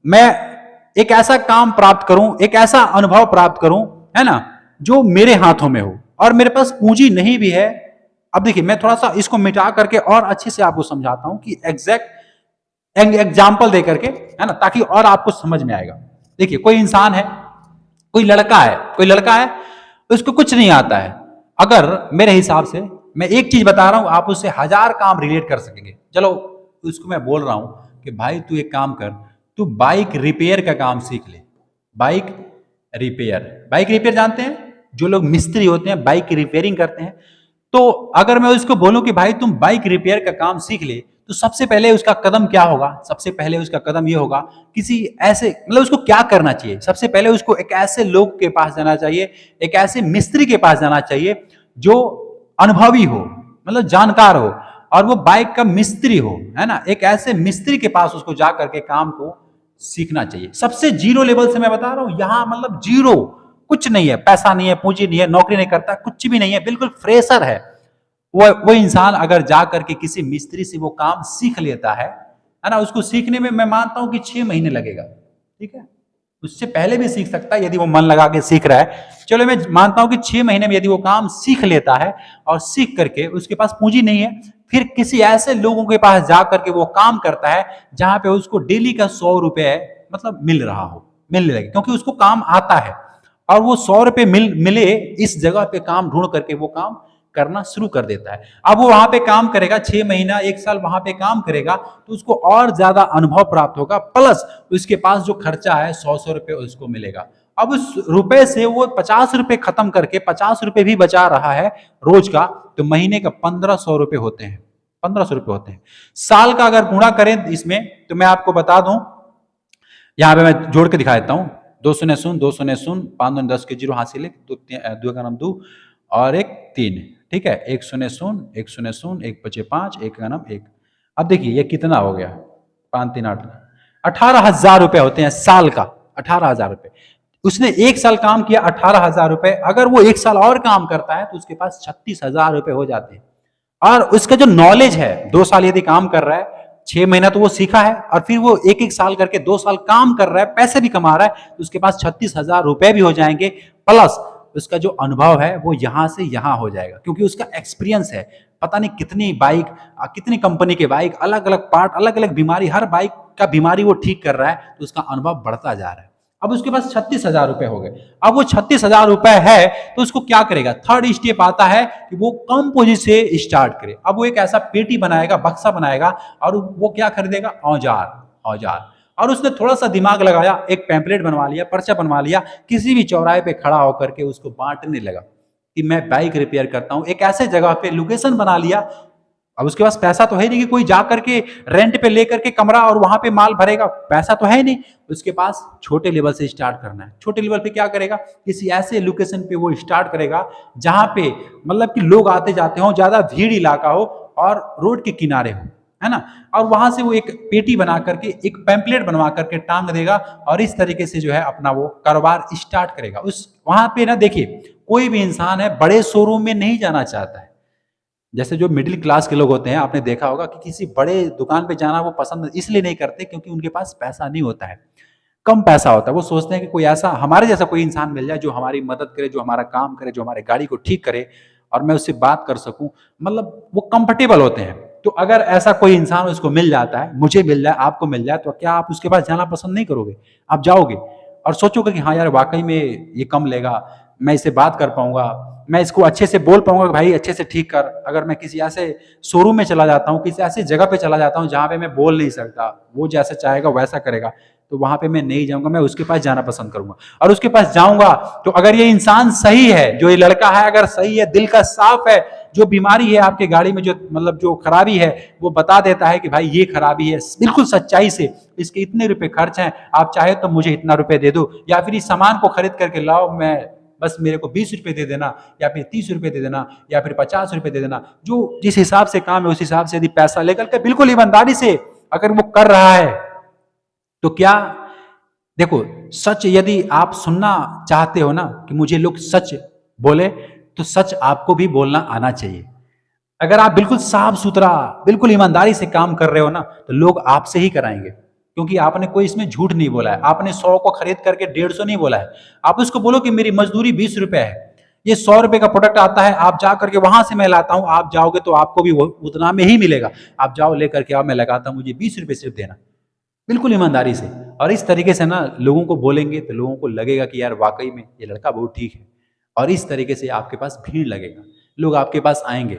मैं एक ऐसा काम प्राप्त करूं, एक ऐसा अनुभव प्राप्त करूं, है ना, जो मेरे हाथों में हो। और मेरे पास पूंजी नहीं भी है। अब देखिए, मैं थोड़ा सा इसको मिटा करके और अच्छे से आपको समझाता हूं कि एग्जैक्ट एग्जाम्पल दे करके, है ना, ताकि और आपको समझ में आएगा। देखिए, कोई इंसान है, कोई लड़का है, उसको कुछ नहीं आता है। अगर मेरे हिसाब से, मैं एक चीज बता रहा हूं, आप उससे 1000 काम रिलेट कर सकेंगे। चलो, उसको मैं बोल रहा हूं कि भाई तू एक काम कर, तू बाइक रिपेयर का काम सीख ले। बाइक रिपेयर जानते हैं? जो लोग मिस्त्री होते हैं, बाइक की रिपेयरिंग करते हैं। तो अगर मैं उसको बोलूं कि भाई तुम बाइक रिपेयर का काम सीख ले, तो सबसे पहले उसका कदम क्या होगा? सबसे पहले उसका कदम यह होगा, किसी ऐसे, मतलब उसको क्या करना चाहिए? सबसे पहले उसको एक ऐसे लोग के पास जाना चाहिए, एक ऐसे मिस्त्री के पास जाना चाहिए जो अनुभवी हो, मतलब जानकार हो, और वो बाइक का मिस्त्री हो, है ना। एक ऐसे मिस्त्री के पास उसको जा करके काम को सीखना चाहिए। सबसे जीरो लेवल से मैं बता रहा हूं, यहां मतलब जीरो, कुछ नहीं है, पैसा नहीं है, पूंजी नहीं है, नौकरी नहीं करता, कुछ भी नहीं है, बिल्कुल फ्रेशर है। वो इंसान अगर जा करके किसी मिस्त्री से वो काम सीख लेता है ना, उसको सीखने में मैं मानता हूं कि 6 महीने लगेगा। ठीक है, उससे पहले भी सीख सकता है यदि वो मन लगा के सीख रहा है। चलो, मैं मानता हूं कि 6 महीने में यदि वो काम सीख लेता है, और सीख करके उसके पास पूंजी नहीं है, फिर किसी ऐसे लोगों के पास जा करके वो काम करता है जहां पे उसको डेली का 100 रुपए मतलब मिल रहा हो, मिलने लगे, क्योंकि उसको काम आता है और वो 100 रुपए मिले इस जगह पे काम ढूंढ करके वो काम करना शुरू कर देता है। अब वो वहां पे काम करेगा 6 महीना 1 साल वहां पे काम करेगा तो उसको और ज्यादा अनुभव प्राप्त होगा, प्लस उसके पास जो खर्चा है 100 100 रुपए उसको मिलेगा। अब उस रुपए से वो 50 रुपए खत्म करके 50 रुपए भी बचा रहा है रोज का, तो महीने का 1500 रुपए होते हैं, 1500 रुपए होते हैं। साल का अगर गुणा करें इसमें तो मैं आपको बता दूं, यहां पे मैं जोड़ के दिखा देता हूं, 2 शून्य 2 शून्य 5 दूनी 10 के 0 हासिल है, 2 का नाम 2 और 1 3, ठीक है, 1 शून्य 1 शून्य 1 बचे 5, 1 का नाम 1। अब देखिए ये कितना हो गया, 5 3 8, 18,000 रुपए होते हैं साल का, 18,000 रुपए। उसने 1 साल काम किया, 18,000 रुपए। अगर वो 1 साल और काम करता है तो उसके पास 36,000 रुपए हो जाते हैं। और उसका जो नॉलेज है, 2 साल यदि काम कर रहा है, 6 महीना तो वो सीखा है और फिर वो 1 1 साल करके 2 साल काम कर रहा है, पैसे भी कमा रहा है, तो उसके पास 36,000 रुपए भी हो जाएंगे, प्लस उसका जो अनुभव है वो यहां से यहां हो जाएगा, क्योंकि उसका एक्सपीरियंस है। पता नहीं कितनी बाइक, कितनी कंपनी के बाइक, अलग अलग पार्ट, अलग अलग बीमारी, हर बाइक का बीमारी वो ठीक कर रहा है, तो उसका अनुभव बढ़ता जा रहा है। अब उसके पास 36,000 रुपए हो गए। अब वो 36,000 रुपए है तो उसको क्या करेगा, थर्ड स्टेप आता है कि वो कम पूंजी से स्टार्ट करे। अब वो एक ऐसा पेटी बनाएगा, बक्सा बनाएगा और वो क्या खरीदेगा, औजार, औजार। और उसने थोड़ा सा दिमाग लगाया, एक पैम्पलेट बनवा लिया, पर्चा बनवा लिया, किसी भी चौराहे पे खड़ा होकर के उसको बांटने लगा कि मैं बाइक रिपेयर करता हूं। एक ऐसे जगह पे लोकेशन बना लिया। अब उसके पास पैसा तो है नहीं कि कोई जा करके रेंट पे लेकर के कमरा और वहां पे माल भरेगा, पैसा तो है नहीं। उसके पास छोटे लेवल से स्टार्ट करना है। छोटे लेवल पे क्या करेगा, किसी ऐसे लोकेशन पे वो स्टार्ट करेगा जहां पे मतलब कि लोग आते जाते हो, ज्यादा भीड़ इलाका हो और रोड के किनारे हो, है ना। और वहां से वो एक पेटी बना करके, एक पैम्पलेट बनवा करके टांग देगा और इस तरीके से जो है अपना वो कारोबार स्टार्ट करेगा। उस वहां पे ना देखिए, कोई भी इंसान है बड़े शोरूम में नहीं जाना चाहता है। जैसे जो मिडिल क्लास के लोग होते हैं, आपने देखा होगा कि किसी बड़े दुकान पे जाना वो पसंद इसलिए नहीं करते क्योंकि उनके पास पैसा नहीं होता है, कम पैसा होता है। वो सोचते हैं कि कोई ऐसा हमारे जैसा कोई इंसान मिल जाए जो हमारी मदद करे, जो हमारा काम करे, जो हमारे गाड़ी को ठीक करे और मैं उससे बात कर सकूं, मतलब वो कंफर्टेबल होते हैं। तो अगर ऐसा कोई इंसान उसको मिल जाता है, मुझे मिल जाए, आपको मिल जाए, तो क्या आप उसके पास जाना पसंद नहीं करोगे? आप जाओगे और सोचोगे कि हाँ यार वाकई में ये कम लेगा, मैं इससे बात कर पाऊंगा, मैं इसको अच्छे से बोल पाऊंगा कि भाई अच्छे से ठीक कर। अगर मैं किसी ऐसे शोरूम में चला जाता हूँ, किसी ऐसी जगह पे चला जाता हूँ जहाँ पे मैं बोल नहीं सकता, वो जैसा चाहेगा वैसा करेगा, तो वहां पे मैं नहीं जाऊंगा, मैं उसके पास जाना पसंद करूंगा। और उसके पास जाऊंगा तो अगर ये इंसान सही है, जो ये लड़का है अगर सही है, दिल का साफ है, जो बीमारी है आपके गाड़ी में, जो मतलब जो खराबी है, वो बता देता है कि भाई ये खराबी है, बिल्कुल सच्चाई से, इसके इतने रुपए खर्च हैं, आप चाहे तो मुझे इतना रुपए दे दो, या फिर इस सामान को खरीद करके लाओ, मैं बस मेरे को 20 रुपए दे देना, या फिर 30 रुपए दे देना, या फिर 50 रुपए दे देना, जो जिस हिसाब से काम है उस हिसाब से यदि पैसा लेकर के बिल्कुल ईमानदारी से अगर वो कर रहा है, तो क्या देखो, सच यदि आप सुनना चाहते हो ना कि मुझे लोग सच बोले, तो सच आपको भी बोलना आना चाहिए। अगर आप बिल्कुल साफ सुथरा, बिल्कुल ईमानदारी से काम कर रहे हो ना, तो लोग आपसे ही कराएंगे, क्योंकि आपने कोई इसमें झूठ नहीं बोला है। आपने 100 को खरीद करके 150 नहीं बोला है। आप उसको बोलो कि मेरी मजदूरी 20 रुपए है, ये 100 रुपए का प्रोडक्ट आता है, आप जा करके वहां से मैं लाता हूं, आप जाओगे तो आपको भी उतना में ही मिलेगा, आप जाओ लेकर के आओ, मैं लगाता हूं, मुझे 20 रुपए सिर्फ देना, बिल्कुल ईमानदारी से। और इस तरीके से ना लोगों को बोलेंगे तो लोगों को लगेगा कि यार वाकई में ये लड़का बहुत ठीक है, और इस तरीके से आपके पास भीड़ लगेगा, लोग आपके पास आएंगे,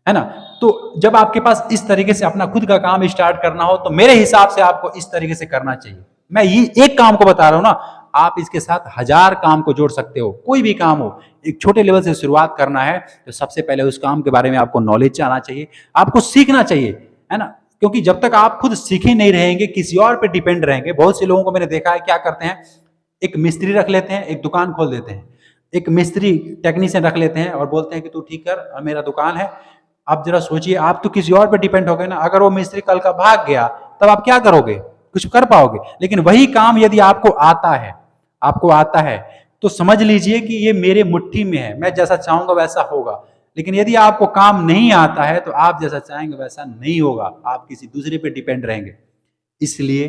है ना। तो जब आपके पास इस तरीके से अपना खुद का काम स्टार्ट करना हो, तो मेरे हिसाब से आपको इस तरीके से करना चाहिए। मैं ये एक काम को बता रहा हूं ना, आप इसके साथ 1000 काम को जोड़ सकते हो। कोई भी काम हो, एक छोटे लेवल से शुरुआत करना है तो सबसे पहले उस काम के बारे में आपको नॉलेज आना चाहिए, आपको सीखना चाहिए, है ना। क्योंकि जब तक आप खुद सीखे नहीं रहेंगे, किसी और पे डिपेंड रहेंगे। बहुत से लोगों को मैंने देखा है क्या करते हैं, एक मिस्त्री रख लेते हैं, एक दुकान खोल देते हैं, एक मिस्त्री टेक्नीशियन रख लेते हैं और बोलते हैं कि तू ठीक कर, मेरा दुकान है। आप जरा सोचिए, आप तो किसी और पे डिपेंड हो गए ना। अगर वो मिस्त्री कल का भाग गया तब आप क्या करोगे, कुछ कर पाओगे? लेकिन वही काम यदि आपको आता है, आपको आता है, तो समझ लीजिए कि ये मेरे मुट्ठी में है, मैं जैसा चाहूंगा वैसा होगा। लेकिन यदि आपको काम नहीं आता है तो आप जैसा चाहेंगे वैसा नहीं होगा, आप किसी दूसरे पे डिपेंड रहेंगे। इसलिए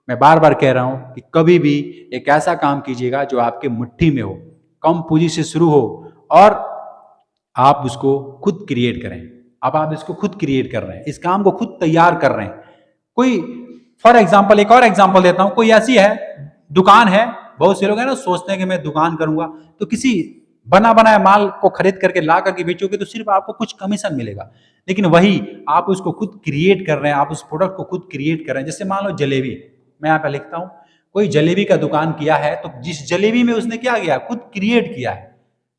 मैं बार बार कह रहा हूं कि कभी भी एक ऐसा काम कीजिएगा जो आपके मुट्ठी में हो, कम पूंजी से शुरू हो और आप उसको खुद क्रिएट करें। अब आप इसको खुद क्रिएट कर रहे हैं, इस काम को खुद तैयार कर रहे हैं। कोई फॉर एग्जाम्पल, एक और एग्जाम्पल देता हूं, कोई ऐसी है दुकान है, बहुत से लोग हैं ना सोचते हैं कि मैं दुकान करूंगा, तो किसी बना बनाया माल को खरीद करके ला करके बेचोगे तो सिर्फ आपको कुछ कमीशन मिलेगा, लेकिन वही आप उसको खुद क्रिएट कर रहे हैं, आप उस प्रोडक्ट को खुद क्रिएट कर रहे हैं। जैसे मान लो जलेबी, मैं यहाँ पे लिखता हूँ, कोई जलेबी का दुकान किया है, तो जिस जलेबी में उसने क्या किया, खुद क्रिएट किया है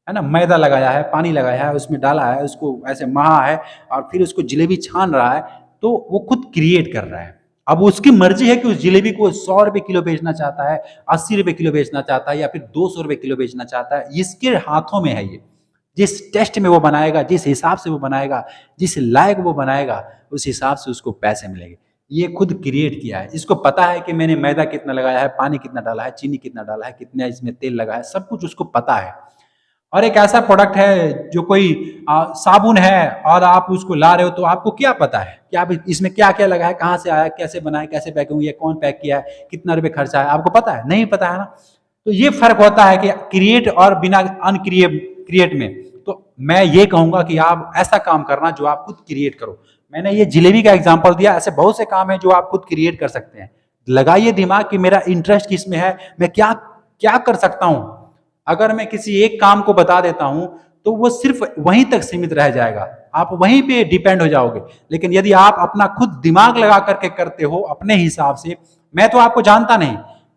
ना, मैदा लगाया है, पानी लगाया है, उसमें डाला है, उसको ऐसे महा है और फिर उसको जलेबी छान रहा है, तो वो खुद क्रिएट कर रहा है। अब उसकी मर्जी है कि उस जलेबी को 100 रुपए किलो बेचना चाहता है, 80 रुपए किलो बेचना चाहता है, या फिर 200 रुपए किलो बेचना चाहता है। इसके हाथों में है ये, जिस टेस्ट में वो बनाएगा, जिस हिसाब से वो बनाएगा, जिस लायक वो बनाएगा, उस हिसाब से उसको पैसे मिलेंगे। ये खुद क्रिएट किया है, इसको पता है कि मैंने मैदा कितना लगाया है, पानी कितना डाला है, चीनी कितना डाला है, कितना इसमें तेल लगा है, सब कुछ उसको पता है। और एक ऐसा प्रोडक्ट है जो कोई साबुन है और आप उसको ला रहे हो, तो आपको क्या पता है कि आप इसमें क्या क्या लगा है, कहाँ से आया, कैसे बनाया, कैसे पैकिंग हुई है, कौन पैक किया है, कितना रुपए खर्चा है, आपको पता है? नहीं पता है ना। तो ये फर्क होता है कि क्रिएट और बिना अनक्रिएट में। तो मैं ये कहूंगा कि आप ऐसा काम करना जो आप खुद क्रिएट करो। मैंने ये जलेबी का एग्जाम्पल दिया, ऐसे बहुत से काम है जो आप खुद क्रिएट कर सकते हैं। लगाइए दिमाग कि मेरा इंटरेस्ट किसमें है, मैं क्या क्या कर सकता हूं। अगर मैं किसी एक काम को बता देता हूं तो वो सिर्फ वहीं तक सीमित रह जाएगा, आप वहीं पे डिपेंड हो जाओगे। लेकिन यदि आप अपना खुद दिमाग लगा करके करते हो अपने हिसाब से, मैं तो आपको जानता नहीं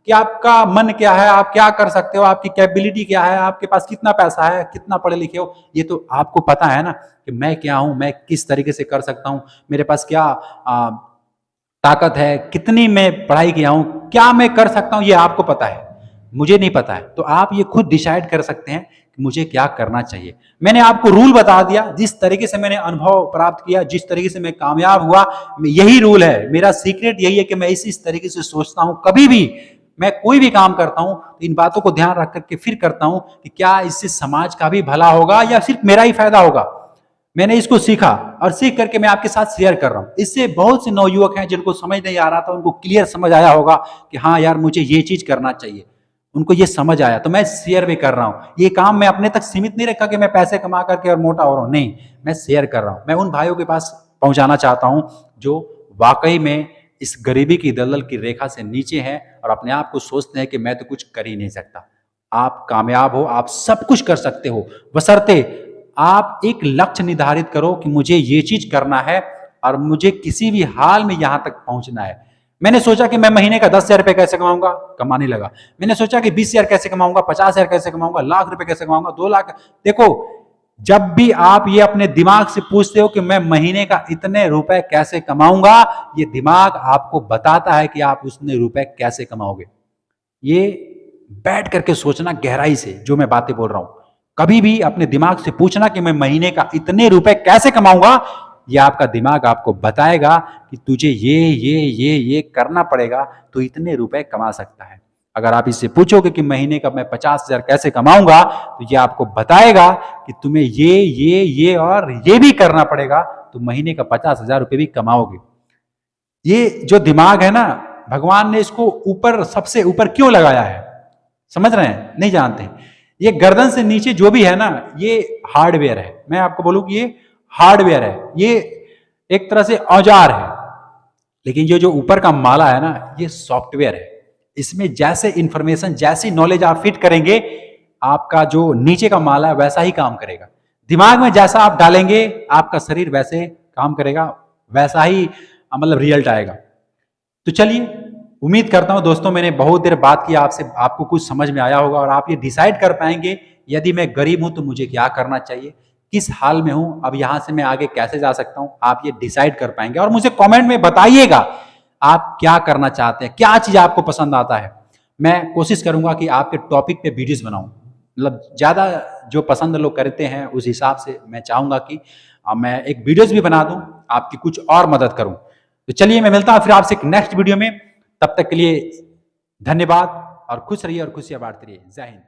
कि आपका मन क्या है, आप क्या कर सकते हो, आपकी कैपेबिलिटी क्या है, आपके पास कितना पैसा है, कितना पढ़े लिखे हो, ये तो आपको पता है ना कि मैं क्या हूं, मैं किस तरीके से कर सकता हूं, मेरे पास क्या ताकत है, कितनी मैं पढ़ाई किया हूं, क्या मैं कर सकता हूं, ये आपको पता है, मुझे नहीं पता है। तो आप ये खुद डिसाइड कर सकते हैं कि मुझे क्या करना चाहिए। मैंने आपको रूल बता दिया, जिस तरीके से मैंने अनुभव प्राप्त किया, जिस तरीके से मैं कामयाब हुआ, यही रूल है। मेरा सीक्रेट यही है कि मैं इस तरीके से सोचता हूं। कभी भी मैं कोई भी काम करता हूं तो इन बातों को ध्यान रख करके फिर करता हूं कि क्या इससे समाज का भी भला होगा या सिर्फ मेरा ही फायदा होगा। मैंने इसको सीखा और सीख करके मैं आपके साथ शेयर कर रहा हूं। इससे बहुत से नवयुवक हैं जिनको समझ नहीं आ रहा था, उनको क्लियर समझ आया होगा कि हाँ यार मुझे ये चीज करना चाहिए, उनको ये समझ आया, तो मैं शेयर भी कर रहा हूं। ये काम मैं अपने तक सीमित नहीं रखा कि मैं पैसे कमा करके और मोटा हो रहा हूं, नहीं, मैं शेयर कर रहा हूं। मैं उन भाइयों के पास पहुंचाना चाहता हूं जो वाकई में इस गरीबी की दलदल की रेखा से नीचे हैं और अपने आप को सोचते हैं कि मैं तो कुछ कर ही नहीं सकता। आप कामयाब हो, आप सब कुछ कर सकते हो, बशर्ते आप एक लक्ष्य निर्धारित करो कि मुझे ये चीज करना है और मुझे किसी भी हाल में यहां तक पहुंचना है। मैंने सोचा कि मैं महीने का 10,000 रुपए कैसे कमाऊंगा, कमाने लगा। मैंने सोचा कि 20,000 कैसे कमाऊंगा, 50,000 कैसे कमाऊंगा, लाख रुपए कैसे कमाऊंगा, 2 लाख। देखो, जब भी आप ये अपने दिमाग से पूछते हो कि मैं महीने का इतने रुपए कैसे कमाऊंगा, ये दिमाग आपको बताता है कि आप उतने रुपए कैसे कमाओगे। ये बैठ करके सोचना गहराई से, जो मैं बातें बोल रहा हूं। कभी भी अपने दिमाग से पूछना कि मैं महीने का इतने रुपए कैसे कमाऊंगा, ये आपका दिमाग आपको बताएगा कि तुझे ये करना पड़ेगा तो इतने रुपए कमा सकता है। अगर आप इससे पूछोगे कि महीने का मैं 50,000 कैसे कमाऊंगा, तो ये आपको बताएगा कि तुम्हें ये और ये भी करना पड़ेगा, तो महीने का 50,000 रुपए भी कमाओगे। ये जो दिमाग है ना, भगवान ने इसको ऊपर, सबसे ऊपर क्यों लगाया है, समझ रहे हैं? नहीं जानते। ये गर्दन से नीचे जो भी है ना, ये हार्डवेयर है। मैं आपको बोलूं कि ये हार्डवेयर है, ये एक तरह से औजार है। लेकिन ये जो ऊपर का माला है ना, ये सॉफ्टवेयर है। इसमें जैसे इंफॉर्मेशन, जैसी नॉलेज आप फिट करेंगे, आपका जो नीचे का माला है वैसा ही काम करेगा। दिमाग में जैसा आप डालेंगे, आपका शरीर वैसे काम करेगा, वैसा ही मतलब रिजल्ट आएगा। तो चलिए, उम्मीद करता हूं दोस्तों मैंने बहुत देर बात की आपसे, आपको कुछ समझ में आया होगा और आप ये डिसाइड कर पाएंगे, यदि मैं गरीब हूं तो मुझे क्या करना चाहिए, किस हाल में हूं, अब यहां से मैं आगे कैसे जा सकता हूं, आप ये डिसाइड कर पाएंगे। और मुझे कमेंट में बताइएगा आप क्या करना चाहते हैं, क्या चीज आपको पसंद आता है। मैं कोशिश करूंगा कि आपके टॉपिक पे वीडियोस बनाऊं, मतलब ज्यादा जो पसंद लोग करते हैं उस हिसाब से मैं चाहूंगा कि मैं एक वीडियोस भी बना दूं, आपकी कुछ और मदद करूं। तो चलिए, मैं मिलता हूं फिर आपसे एक नेक्स्ट वीडियो में। तब तक के लिए धन्यवाद और खुश रहिए और खुशियां बांटते रहिए। जय हिंद।